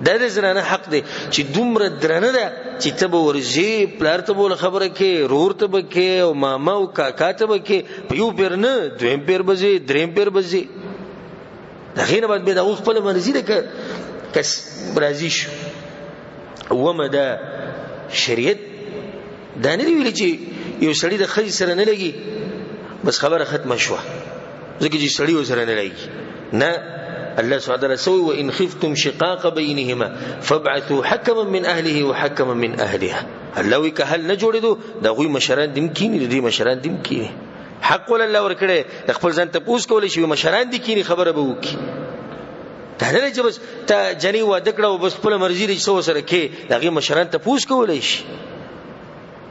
Speaker 1: دا د زنانه حق دی چې دومره درنه ده چې ته به ورځي پلار ته بوله خبره کې، رور ته به کې، او ماما او کاکا ته به کې، په یو پیر نه دویم پیر بځي، دریم پیر بځي. دا غینه باید به د خپل مرزي ده کس راضي شو. ومه دا شریعت دا نه دی ویلي چې یو سړی د خځې سره نه لګي بس خبره ختمه شوه، ځکه چې سړی سره نه لګي. نه، الله سبحانه وتعالى سوي وإن خفتم شقاق بينهما فابعثوا حكما من أهله وحكما من أهلها. الله وی که حل نه جوړېدو دا غوي مشران دیم کینی، دې مشران دیم کینی. حق ول الله ورکړي، خپل ځان ته پوس کولای شي مشران دي کینی، خبره به وکي. دا نه چې بس ته جنې واده کړه او بس خپل مرزي لري څو سره کې، دغه مشران ته پوس کولای شي،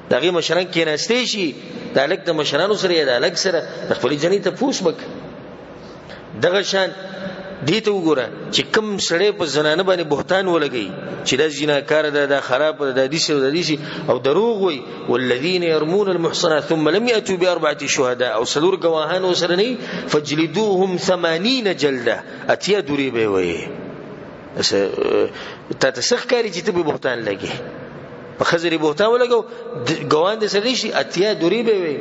Speaker 1: دغه مشران کې نهسته شي. دا لک د مشرانو سره یا د الک سره خپل جنې ته پوس وک. دغه شان دې ته وګوره چې کوم سړی په زنانه باندې بهتان ولګي چې دا زناکار ده، دا خراب ده، دا دیسه ده دیسه، او دروغ وي. والذین يرمون المحصنات ثم لم يأتوا بأربعة شهداء، او سلور گواهان وسره نه فجلدوهم 80 جلده، اتیا دوری به وي. ته تسخ کاری چې ته به بهتان لګي، په خزري بهتان ولګو گواهان دې سره نشي، اتیا دوری به وي.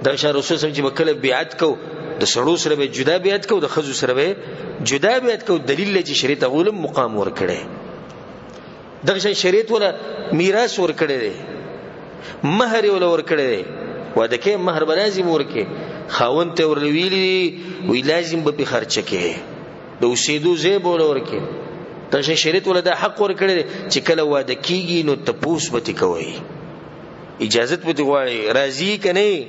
Speaker 1: دا شاه رسول صلی الله علیه وسلم چې وکړه بیعت کو، د سړو سره به جدا بیعت کو، د خزو سره به جدا بیعت کو. دلیل چې شریعت غولم مقام ور کړي. دغه شریعت ولا میراث ور کړي دي، مہر ور کړي دي. واده کې مہر لازم ورکې، خاوند ته ورلویلی وی لازم به خرچ کې، د اوسېدو ځای بول ورکې. دغه شریعت ولا د حق ور کړي دي چې کله واده کیږي نو تپوس به کوي، اجازه به غواړي، راضي کني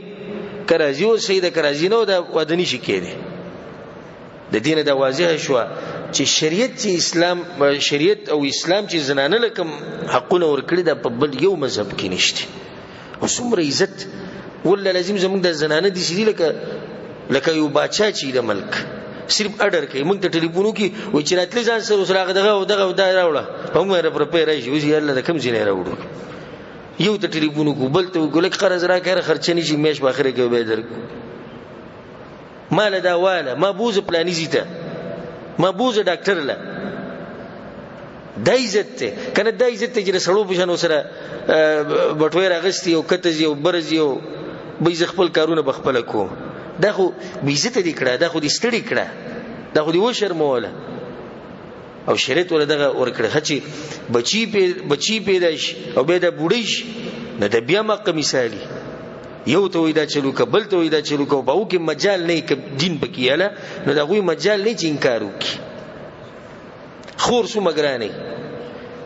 Speaker 1: کرازی او سید کرازی نو دا واده نشي کېده. د دین د واضح شو چې شریعت چې اسلام شریعت او اسلام چې زنانه لکم حقونه ورکړي دا په بل یو مذهب کې نشته. او څومره عزت ولا لازم زموږ د زنانه دي چې لکه یو بادشاہ چې د ملک صرف اډر کوي. موږ ته ټلیفون وکي و چې راتلې ځان سره سره دغه دا راوړه په موږ پر پیرای شي وسی الله د کم ځای راوړو. یو ته ټلیفون کو بل ته ګلک قرض راکړه خرچنی شي مېش په اخره کې به در مال دا والا ما بوز پلاني زیته ما بوز ډاکټر لا د عزت ته کنه د عزت ته چې سړو بشنو سره بټوي راغستي او کته یو برز یو به خپل کارونه بخپل کو. دا خو عزت دې کړه، دا خو دې ستړي کړه، دا خو دې و شرموله. او شریعت ولدغه ورکړه چې بچی پیدا شي او به دا بوډۍ شي نه د بیا مقه مثالی یو ته وې دا چلو کبل ته وې دا چلو کو باو کې مجال نه ک دین بکیاله نو دا غوي مجال نه چې انکار وکي. خور سو مګرانی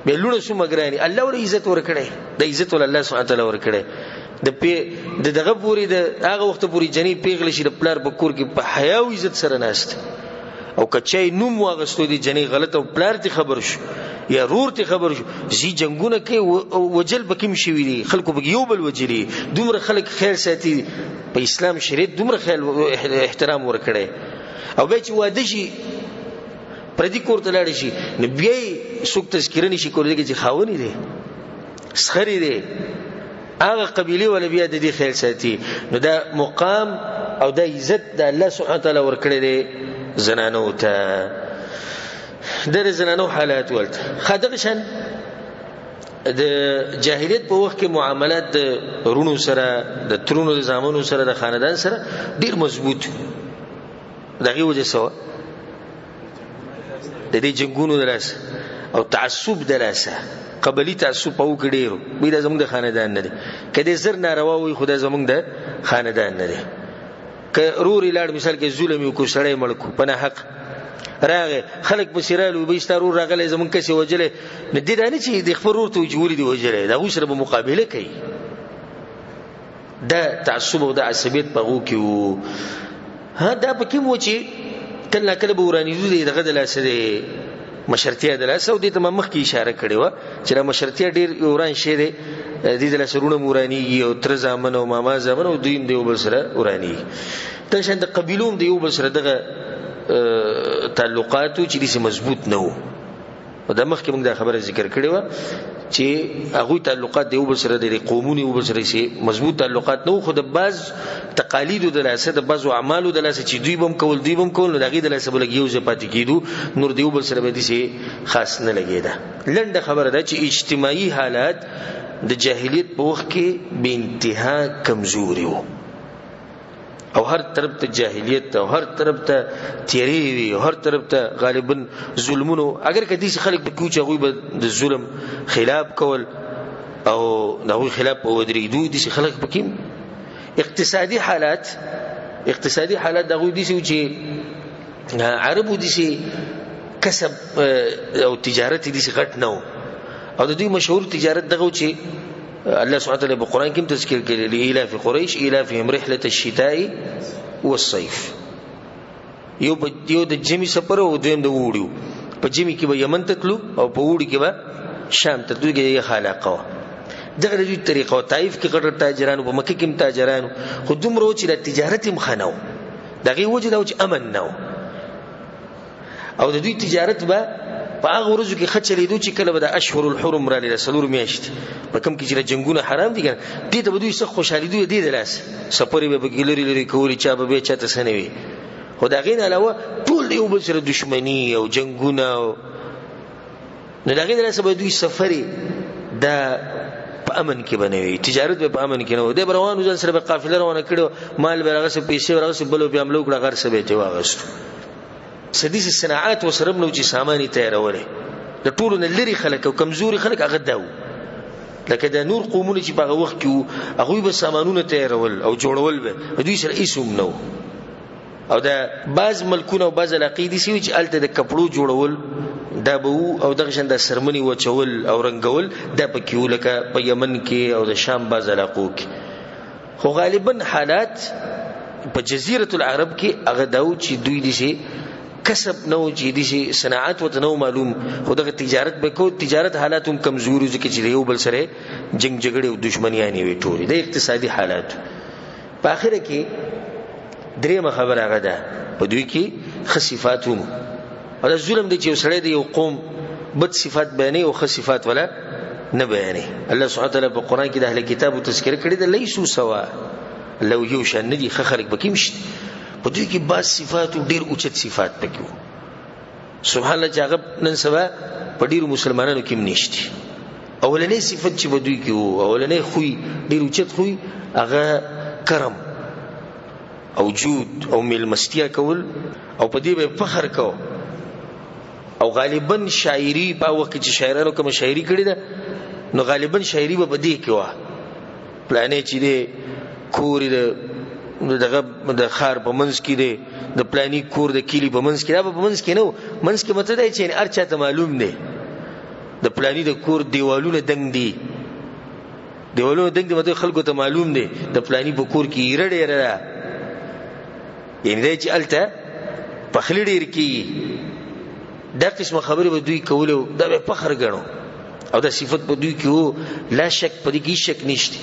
Speaker 1: به لونه سو مګرانی الله ور عزت ورکړي، د عزت ول الله سبحانه تعالی ورکړي. د دغه پوری د هغه وخت پوری جنې پیغله شي د پلار بکور کې په حیا او عزت سره ناشته. او کچای نوم واغستو دي جنې غلط او پلار ته خبر شو یا رور ته خبر شو زی جنگونه کوي وجل بکیم شوی دي خلکو به یو بل وجلی. دومره خلک خیر ساتي په اسلام شریعت دومره خیر احترام ورکړي. او به چې واده شي پردي کور ته لاړ شي نبی څوک تذکرې نشي کولای چې خاوني دي سخري دي هغه قبيله ولا بیا د دې خیر ساتي. نو دا مقام او دا عزت د الله سبحانه تعالی ورکړي دي زنانو ته. در زنانو حالات ولته خدغشن د جاهلیت په وخت کې معاملات د رونو سره د ترونو د زامنو سره د خاندان سره ډیر مضبوط. دغه وجه سو د دې جنگونو دلاس او تعصب دلاسه قبلی تعصب او کډیرو به د زموږ د خاندان نه دي کله زر ناروا وي خدای زموږ د خاندان نه دي. که روري لاړ مثال کې ظلم یو کو سړی مړ کو پنه حق راغه خلک په سیرالو به ستارو راغله زمون کسي وجله نه دي نه چې د خبر ورته جوړي دی وجله دا غوسره به مقابله کوي دا تعصب او د عصبیت په غو کې وو ها دا پکې مو چې کله کله به ورانی دي دغه د لاسره مشرتیا د لاسه او د تمام مخ کې اشاره کړې و چې را مشرتیا ډیر وران شي دي د لاسرونه مورانی او تر زامن او ماما زامن او دین دی وبل سره ورانی ته شند قبيلوم دی وبل سره دغه تعلقاتو چې دې مضبوط نه وو او د مخ کې موږ دا خبره ذکر کړې و چې هغه تعلقات دی وبل سره د قومونی وبل سره سي مضبوط تعلقات نه خو د بعض تقالید د لاسه د بعض اعمالو د لاسه چې دوی بم کول دغه د لاسه بلګیو زپات کیدو نور دی وبل سره به دي سي خاص نه لګیدا لنډه خبره ده چې اجتماعي حالات د جاهلیت په وخت کې به انتها کمزوري وو او هر طرف ته جاهلیت او هر طرف ته تیری وي او هر طرف ته غالبا ظلمونو اگر کدي خلک په کوچ غوي به د ظلم خلاف کول او دغه خلاف ودرېدو دي خلک پکې اقتصادي حالات دغه دي چې عربو دي کسب او تجارت دي غټ نه او د دې مشهور تجارت دغه چې الله سبحانه وتعالى بالقران کې تذکر کړي لإلاف قريش إلافهم رحلة الشتاء والصيف یو د جمی سفر او دویم د وړو په جمی کې به یمن ته تلو او په وړو کې به شام ته تلو کې خلاقه دغه د طریقو طائف کې ګټ تاجرانو په مکه کې تاجرانو خو دومره چې د تجارت مخنو دغه وجه دا چې امن نو او د دوی تجارت به په هغه ورځو کې خچلې دوی چې کله به د اشهر الحرم را لري سلور میاشت په کوم کې چې جنگونه حرام دي کنه دې ته به دوی څه خوشالي دوی دې دلاس سفرې به ګلوري کولی چا به چاته سنوي خو دا غین علاوه ټول یو بل سره دښمنی او جنگونه نه دا غین علاوه به دوی سفرې دا په امن کې بنوي تجارت به په امن کې نه و د روانو ځل سره به قافله روانه کړو مال به راغسه پیسې راغسه بلو به عملو کړه غر سبه ته واغستو سديس الصناعات وسربنو چې سامانی تیارولې د ټولو نه لري خلک او کمزوري خلک هغه داو لکه د نور قومونه چې په هغه وخت کې هغه به سامانونه تیارول او جوړول به دوی سره ایسوم نو او دا بعض ملکونه او بعض علاقې دي چې الته د کپړو جوړول دا به او دغه شند سرمنی وچول او رنگول دا پکې ولکه په یمن کې او د شام بعض علاقو کې خو غالبا حالات په جزیره العرب کې هغه داو چې دوی دي کسب نو چې دي صناعت وته نو معلوم خدغه تجارت به کو تجارت حالاتم کمزوري ځکه چې یو بل سره جنگ جګړه او دښمنیانی وي ټول د اقتصادي حالات په اخره کې درېمه خبره هغه ده په دوی کې خصيفاتهم او د ظلم د چې سره دی یو قوم بد صفات بیانې او خصيفات ولا نه بیانې الله سبحانه وتعالى په قران کې د اهل کتابو تذکر کړی د لیسو سوا لو یو شان ندي خلق بکیم شي په دوی کې بعض صفات ډیر اوچت صفات پکې سبحان الله چې هغه نن سبا په ډیرو مسلمانانو کې نشته اولنې صفت چې په دوی کې وو اولنې خوې ډیر اوچت خوې هغه کرم او جود او ملمستیا کول او په دې به فخر کو او غالبا شاعری په وخت کې شاعرانو کوم شاعری کړی ده نو غالبا شاعری به بدی کې و پلانې چې دې کور دغه د خار په منځ کې دی د پلاني کور د کلی په منځ کې دا په منځ کې نو منځ کې مته دی چې هر چاته معلوم دی د پلاني د کور دیوالونه دنګ دي مته خلکو ته معلوم دی د پلاني په کور کې ایرډ را یعنی دی چې الته په خلی ډیر کې دا قسمه خبره به دوی کوله دا به فخر غنو او دا صفت په دوی کې وو لا شک پدې کې شک نشته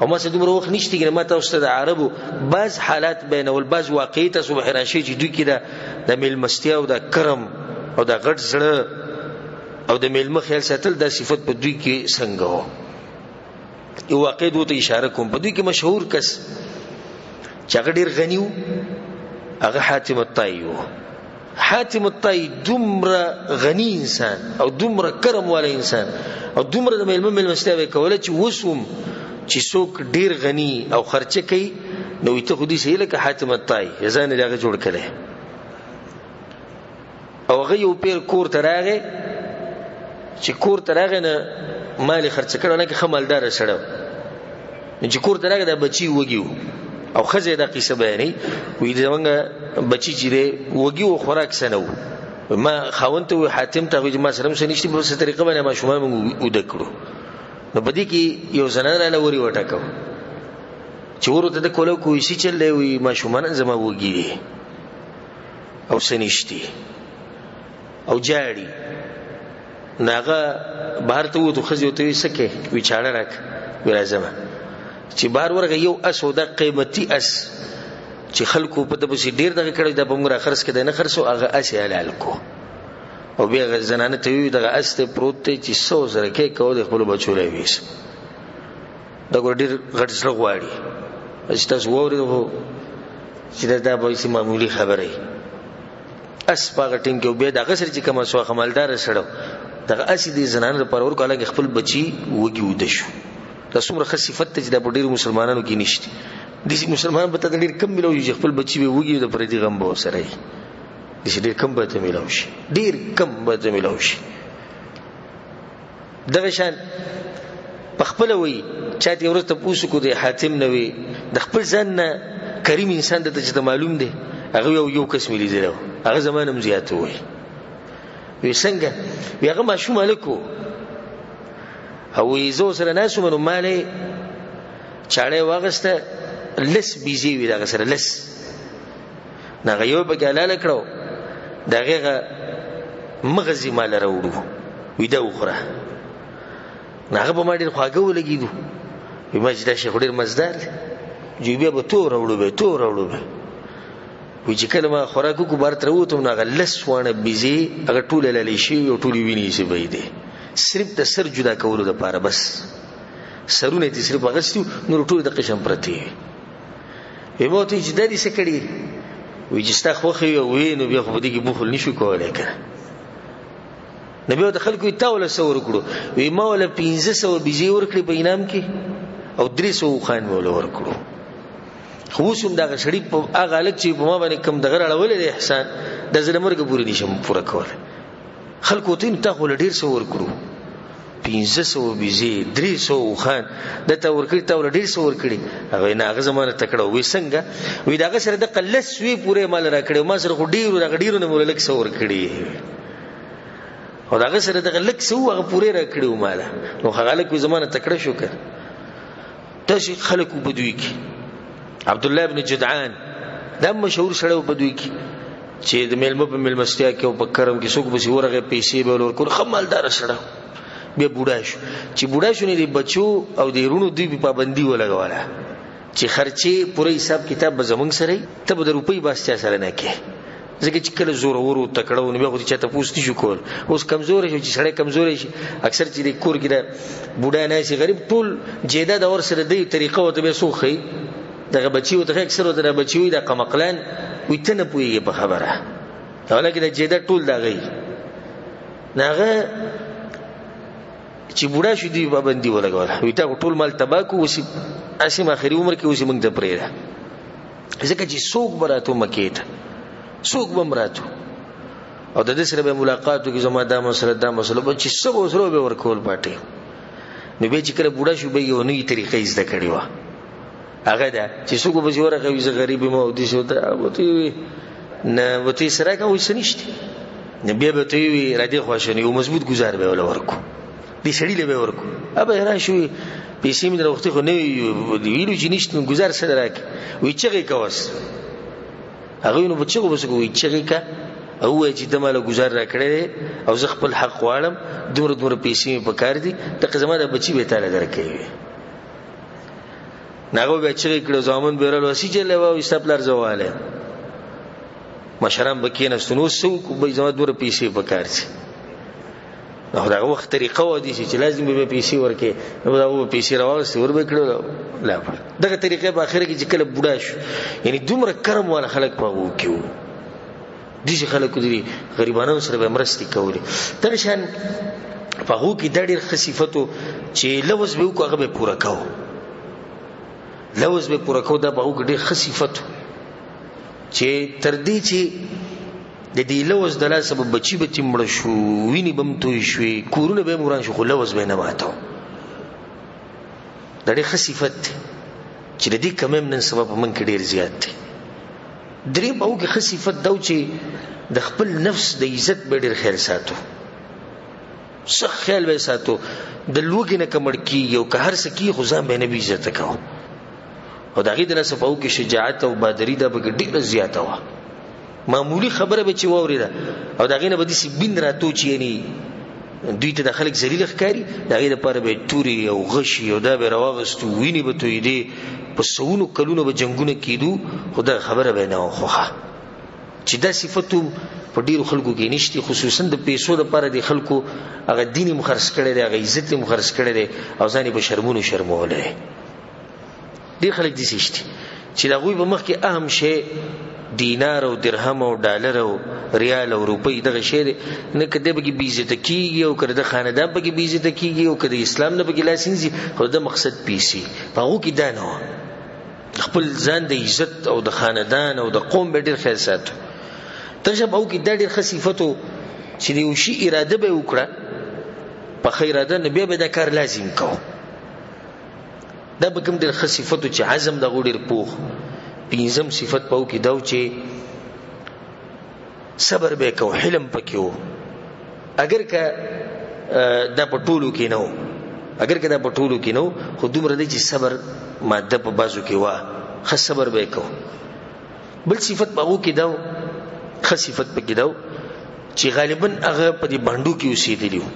Speaker 1: او ما څه دومره وخت نشته چې ما تاسو ته د عربو بعض حالات بینول بعض واقعي تاسو به راشي چې دوی کې د میلمستیا او د کرم او د غټ زړه او د میلمه خیال ساتل د صفت په دوی کې څنګه و یو واقع دوی ته اشاره کوم په دوی کې مشهور کس چې هغه ډیر غنیو هغه حاتم الطایی حاتم الطایی دومره غنی انسان او دومره کرم والا انسان او دومره د میلمستیا وکوله چې وسوم چې څوک ډیر غنی او خرچه کوي نو ته خو دې سې لکه حاتم الطایی ځان له جوړ کړي او هغه یو پیر کور تراغه چې کور تراغه نه مال خرچ کړه نه کې خمالدار سره چې کور تراغه د بچي وګیو او خزه دا قصه بیانې وې زمونږ بچی چې وږي او خوراک سنو ما خاونته و حاتم ته ما سره سنشتي په څه طریقه باندې ما شومان موږ ودکړو نو بدی کې یو زنانه له وری وټاکو چې ورته د کولو کوی شي چلې وي ما شومان زما وږي او سنشتي او جاړي ناغه بهر ته وته خزه ته سکه وی چاړه راک ولازم چې بهر ورغه یو اسو د قیمتي اس چې خلکو په دبسي ډیر دغه کړي د بمګره خرڅ کړي نه خرڅو هغه اس حلال کو او بیا زنانه ته وی دغه اس ته پروت ته چې 100 زره کې کو د خپل بچو لای ویس دا ګور ډیر غټ سره غواړي چې تاسو ووري چې دا به سي معمولی خبره اس پاغه ټینګ کې بیا دغه سره چې کوم سو خمالدار سره دغه اس دي زنانه پر ور کوله خپل بچي وږي ود شو دا څومره خصيفت چې د ډیر مسلمانانو کې نشته د مسلمانانو په تدبیر کم ملو چې خپل بچي وږي د پردي غم به سره دي ډیر کم به ملو شي ډیر کم به ملو شي دغه شان په خپل وی چاته ورته پوسو کو دی حاتم نوي د خپل ځان کریم انسان ته چې معلوم دی هغه یو کس ملي دی هغه زمانه زیات وي وی څنګه وی هغه ماشوم الکو او یزو سره ناسو منو مالې چاړې واغسته لس بيزي وی دا سره لس ناغه یو په ګالاله کړو دغه مغزي مال راوړو وی دا وخره ناغه په ما ډیر خواږه ولګیدو وی ما چې دا شیخ ډیر مزدار جیبه به تو راوړو به وی چې کله خوراکو کو بار تر وته ناغه لس وانه بيزي هغه ټول لاله شي او ټول ویني شي به دي صرف د سر جدا کولو د پاره بس سرونه دي صرف غسیو نور ټول د قشم پرتی وي مو ته چې د دې سکړي وي چې ستا خو خو وي نو بیا خو دې کې بوخل نشو کولای کنه نبی د خلکو تاول سور کړو وي ما ولا 1500 بيزي ورکړي په انعام کې او 300 خان ولا ورکړو خو سوم دا شړی په هغه لک چې په ما باندې کم دغه راولې د احسان د زلمرګ پوری نشم پورا کول خلکو ته خو ډیر څو ورکړو 1500 بيزي 300 خان د تا ورکړی تا ور ډیر څو ورکړي هغه نه هغه زمانه تکړه وې څنګه وې داغه سره د قلس وی پوره مال را کړو ما سره ډیرو نه مولک څو ورکړي او داغه سره د لک څو هغه پوره را کړو مال نو هغه لک زمانه تکړه شو کړ تاسو خلکو بدوي کی عبد الله ابن جدعان دا مشهور سره بدوي کی چې د ملمو په ملمستیا کې او په کرم کې څوک به ورغه پیسې به ورکړي خمالدار سره بیا بوډا شو چې بوډا شو نه دی بچو او د رونو دی په پابندي ولګواله چې خرچي پوره حساب کتاب به زمونږ سره ته به د روپۍ باسچا سره نه کې ځکه چې کله زور ورو تکړه نو بیا خو چې ته پوښتنه شو کول اوس کمزور شي چې سړی کمزور شي اکثر چې د کور کې د بوډا نه شي غریب ټول جیداد اور سره دی طریقه وته به سوخي دغه بچي وته اکثر وته د بچي د قمقلان وي ته نه پويږي په خبره ولکه د جیداد ټول دغه ناغه چې بوډا شو دی پابندي ولګول وي تا ټول مال تباکو وسی اسیم اخري عمر کې وسی موږ ته پرېره ځکه چې څوک براتو مکیت څوک بمراتو او د دې سره به ملاقاتو کې زما د مسله به چې سبو سره به ورکول پاتې نو به چې کله بوډا شو به یو نوې طریقې زده کړې و هغه دا چې څوک به جوړه کوي زه غریب مو دي شو ته وتی نه وتی سره کوي سنشت نه بیا به ته وی را دي خوښنی او مضبوط گزار به ول ورکو دي سړی له به ورکو ابه را شو پیسې مې وروخته خو نه ویلو چې نشته گزار سره راک وی چغې کوس هغه نو بچو بس کوي چغې کا او چې دماله گزار را کړې او زه خپل حق غواړم دومره پیسې په کار دي ته زما د بچي به تعالی درکوي ناغو به چې کړه زامن بیرل وسی چې لوا استپلر زواله مشران بکینستونو سو کو به زما دوره پیسې پکارځي نو دا وخت طریقه و دي چې لازم به پیسې ورکې نو دا پیسې راوستي ور به کړو لا دغه طریقې په اخر کې چې کله بوډا شو یعنی دومره کرم ولا خلک پاغو کیو دي خلکو دي غریبانو سره به مرستي کوي تر شان پاغو کې د ډېر خصيفتو چې لوز به کو هغه به پورا کاو لوز به پورا کو دا پاغو کې ډېر خصيفتو چې تر دې چې د دې لوز د لا سبب بچي به تیمړ شو ویني بم توي شوي کورونه به موران شو خو لوز به نه ماتو د دې خصيفت چې د دې کمم نن سبب من کې ډیر زیات دی. درې باو کې خصيفت دا چې د خپل نفس د عزت به ډیر خیال ساتو، صح خیال به ساتو، د لوګي نه کمړ کی یو که هر څه کی خو ځان به نبی عزت کاو. او دا غي د صفاو کې شجاعت او بادری دا به ډیر زیاته و. معمولی خبره به چې ووريده او دا غي نه به دي بین راتو چې یعنی دوی ته د خلک ذلیل ښکاری، دا غي لپاره به توري او غشي او دا به راوغستو ویني به توې دي په سونو کلونو به جنگونه کیدو. خدا خبره به نه خوخه چې دا صفاتو په ډیرو خلکو کې نشتی، خصوصا د پیسو لپاره د خلکو هغه دیني مخرج کړي دي، هغه عزت مخرج کړي دي او ځانې په شرمونو شرمولې. ډیر خلک دي شتي چې دا غوي په مخ کې اهم شی دینار او درهم او ډالر او ریال او روپۍ دغه شی نه کده به کې بیزته کیږي او کده خاندان به کې بیزته کیږي او کده اسلام نه به کې لاسینځي. خو د مقصد پیسي هغه کې دا نه خپل ځان د عزت او د خاندان او د قوم به ډیر خیال ساتو. ترشب او کې د ډیر خصيفتو چې یو شی اراده به وکړه په خیر اراده نه به د کار لازم کو. دا به کوم ډیر خصيفتو چې عزم د غوډیر پوخ. پینځم صفت پاو کې داو چې صبر به کو، حلم پکيو. اگر که دا پټولو کې نو، اگر که دا پټولو کې نو، خو دومره دی چې صبر ماده په بازو کې وا، خاص صبر به کو. بل صفت پاو کې داو، خاص صفت پکې داو چې غالبا هغه په دې باندو کې اوسېدلیو،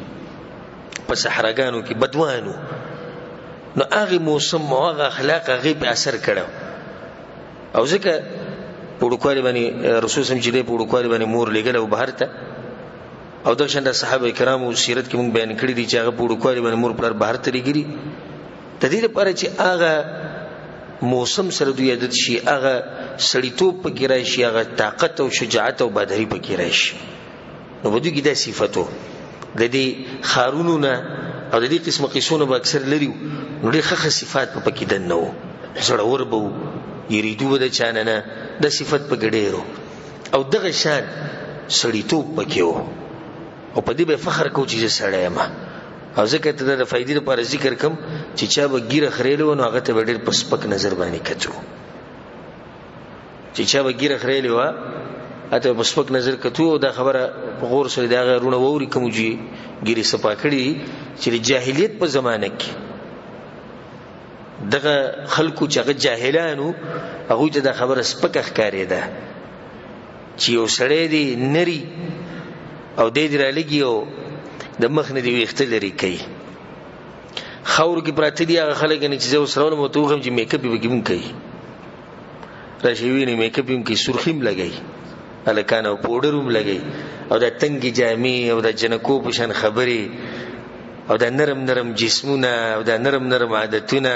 Speaker 1: په صحراګانو کې بدوانو، نو هغه موسم او هغه اخلاق هغه په اثر کړو. او ځکه پوډکوالي باندې رسول سم چې دې پوډکوالي باندې مور لګل او بهر ته، او د شند صحابه کرامو سیرت کې موږ بیان کړی دي چې هغه پوډکوالي باندې مور پر بهر ته لګري د دې لپاره چې هغه موسم سره دوی عادت شي، هغه سړیتوب پکې راشي، هغه طاقت او شجاعت او بادری پکې راشي. نو بده کې دا صفاتو د دې خارونو نه او د دې قسمه قصونه به اکثر لري. نو ډېر ښه صفات پکې دنه وو، زړه ور بو یریدو د چاننه د صفت په ګډېرو او دغه شان سړیتوب پکې وو. او په دې به فخر کو چې سړی ما او ځکه ته د فائدې لپاره ذکر کوم چې چا به ګیره خریلو نو هغه ته ډېر پسپک نظر باندې کتو، چې چا به ګیره خریلو اته پسپک نظر کتو. دا خبره غور سره دا غرونه ووري کوم جی ګیره صفا کړی چې د جاهلیت په زمانه کې دغه خلکو چې هغه جاهلانو هغه ته دا خبره سپکه ښکارې ده چې یو سړی دی نری او دې درا لګیو د مخ نه دی ویخته لري کوي خاور کې پراته دي هغه خلک نه چې زو سره مو توغم چې میک اپ به کوم کوي راشي ویني میک اپ هم کې سرخیم لګي الکان او پودر هم لګي او د تنګي جامې او د جنکو په شان خبري او د نرم نرم جسمونه او د نرم نرم عادتونه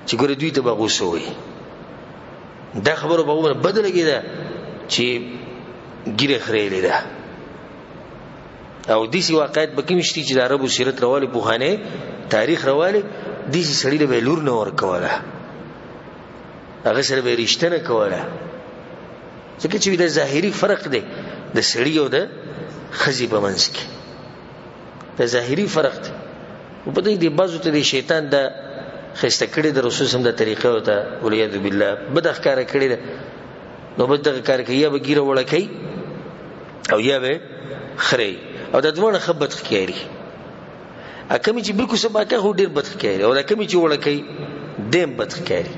Speaker 1: چې ګوره دوی ته بغوسوي. دا خبره به بدلږي دا چې ګیره خریلې ده. او دیسی واقعیت به کومشتي چې د عربو سیرت راواله بوخانه تاریخ راواله دیسی سړی له لور نه ور کوله، هغه سره به رښتیا نه کوله، ځکه چې د ظاهري فرق دی د سړی او د خزي په منځ کې. د ظاهري فرق دی او په دې بازو ته د شیطان د خسته کړي د رسول سم د طریقې او ته ولید بالله بدخکار کړي ده. نو بدغه کار کوي یا به ګیره وړه کوي او یا به خري او د دوه خبرت خکېری اکمې چې بالکل سبا کا هو ډیر بد خکېری او اکمې چې وړه کوي دیم بد خکېری.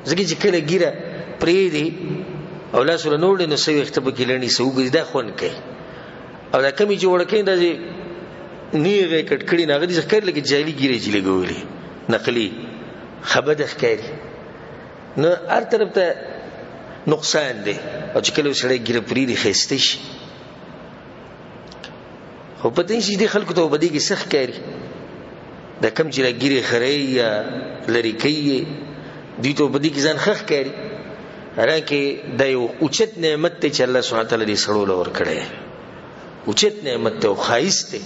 Speaker 1: ځکه چې کله ګیره پرې دی او لاس له نوړ نو سوي اختبه کې لړنی سوګ دا خون کوي او اکمې چې وړه کوي د نیغه کټکړی نه غدي ذکر لګي جالي ګیره چې لګولې نقلی خبد خکېری. نو هر طرف ته نقصان دی او چې کله سړی ګیره پرې دی خسته شي خو په دې چې د خلکو ته وبدي کې سخت کاری د کم چې ګیره خړې یا لری کوي دي ته وبدي کې ځان خخ کاری. حالانکه د یو اوچت نعمت ته چې الله سبحانه تعالی دې سړول ور کړی، اوچت نعمت ته خایسته.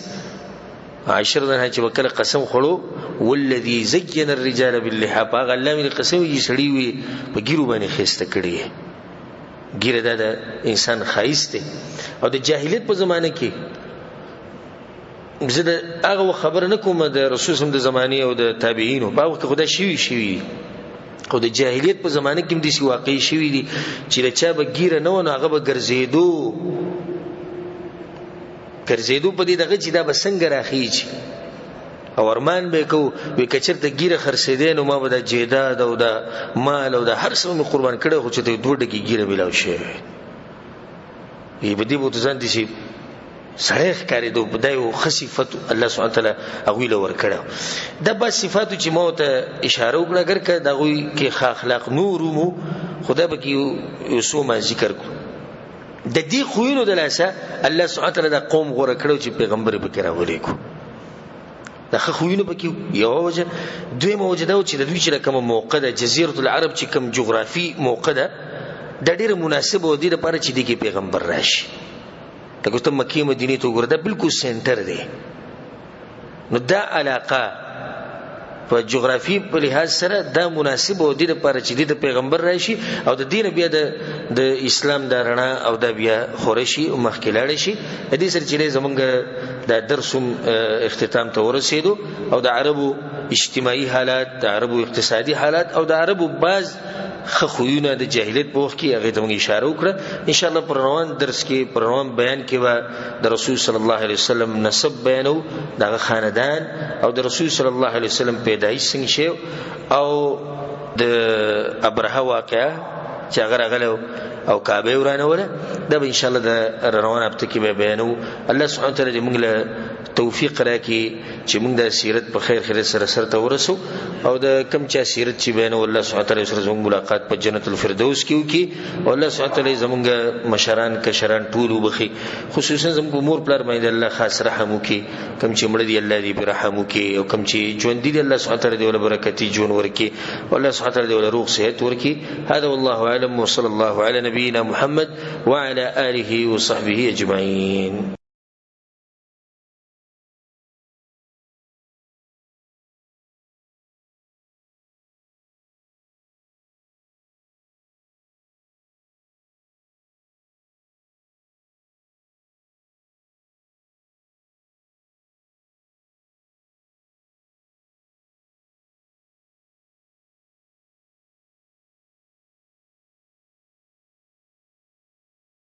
Speaker 1: عائشہ رضی الله چې وکړه قسم خړو والذي زين الرجال باللحى، هغه الله مې قسم یې سړی وي په ګیرو باندې خسته کړی. ګیره د انسان خایسته او د جاهلیت په زمانه کې زه هغه خبر نه کوم د رسول صلی الله علیه وسلم د زمانه او د تابعینو په وخت کې خدای شوی خو د جاهلیت په زمانه کې هم دي واقعي شوی دي چې رچا به ګیره نه ونه هغه به ګرځېدو په دې دغه چې دا به څنګه راخیږي او ارمان به کو وی کچرته ګیره خرڅېدې نو ما به د جیداد او د مال او د هر څه مې قربان کړي خو چې ته دوه ډکی ګیره ملاو شي به دې بوت ځان دي شي سړی ښکارې دو بدای او خصيفت الله سبحانه وتعالى هغه له ور کړو د با صفاتو چې مو ته اشاره وکړه اگر که دغه کې اخلاق نور مو خدای به کې یوسو ما ذکر کو د دې خوینو د لاسه الله سبحانه وتعالى د قوم غوړه کړو چې پیغمبر به کرا ولې کو د خوینو پکې یو وجه دویمه وجه دا چې د دوی چې کوم موقع د جزیره العرب چې کوم جغرافي موقع ده د ډیره مناسب و دي لپاره چې د پیغمبر راشي لکه ته مکه مدینه ته ګورده بالکل سنټر دی نو دا علاقه په جغرافي په لحاظ سره دا مناسب و دي لپاره چې د پیغمبر راشي او د دین بیا د اسلام د رڼا او د بیا خورشي او مخکلاړ شي د دې سره چې زمونږ د درسوم اختتام ته ورسېدو او د عربو اجتماعي حالات د عربو اقتصادي حالات او د عربو بعض خوونه د جاهلیت په وخت کې هغه ته موږ اشاره وکړه ان شاء الله پر روان درس کې پر روان بیان کې به د رسول صلی الله علیه وسلم نسب بیانو دغه خاندان او د رسول صلی الله علیه وسلم پیدایش څنګه شو او د ابرهه واقعه چې هغه راغله او کعبه ورانوله دا به ان شاء الله د روان هفته کې به بیانو الله سبحانه وتعالى دې موږ له توفیق راکړي چې موږ د سیرت په خیر سره ته ورسو او د کم چا سیرت چې بیانو الله سبحانه وتعالى سره زموږ ملاقات په جنت الفردوس کې وکي او الله سبحانه وتعالى زموږ مشران کشران ټول وبخي خصوصا زموږ امور پلار باندې الله خاص رحم وکي کم چې مړ دي الله دې برحم وکي او کم چې ژوند دي الله سبحانه وتعالى دې ول برکتي ژوند ورکي والله سبحانه وتعالى دې ول روغ صحت ورکي هذا والله اعلم وصلى الله على نبينا محمد وعلى آله وصحبه أجمعين.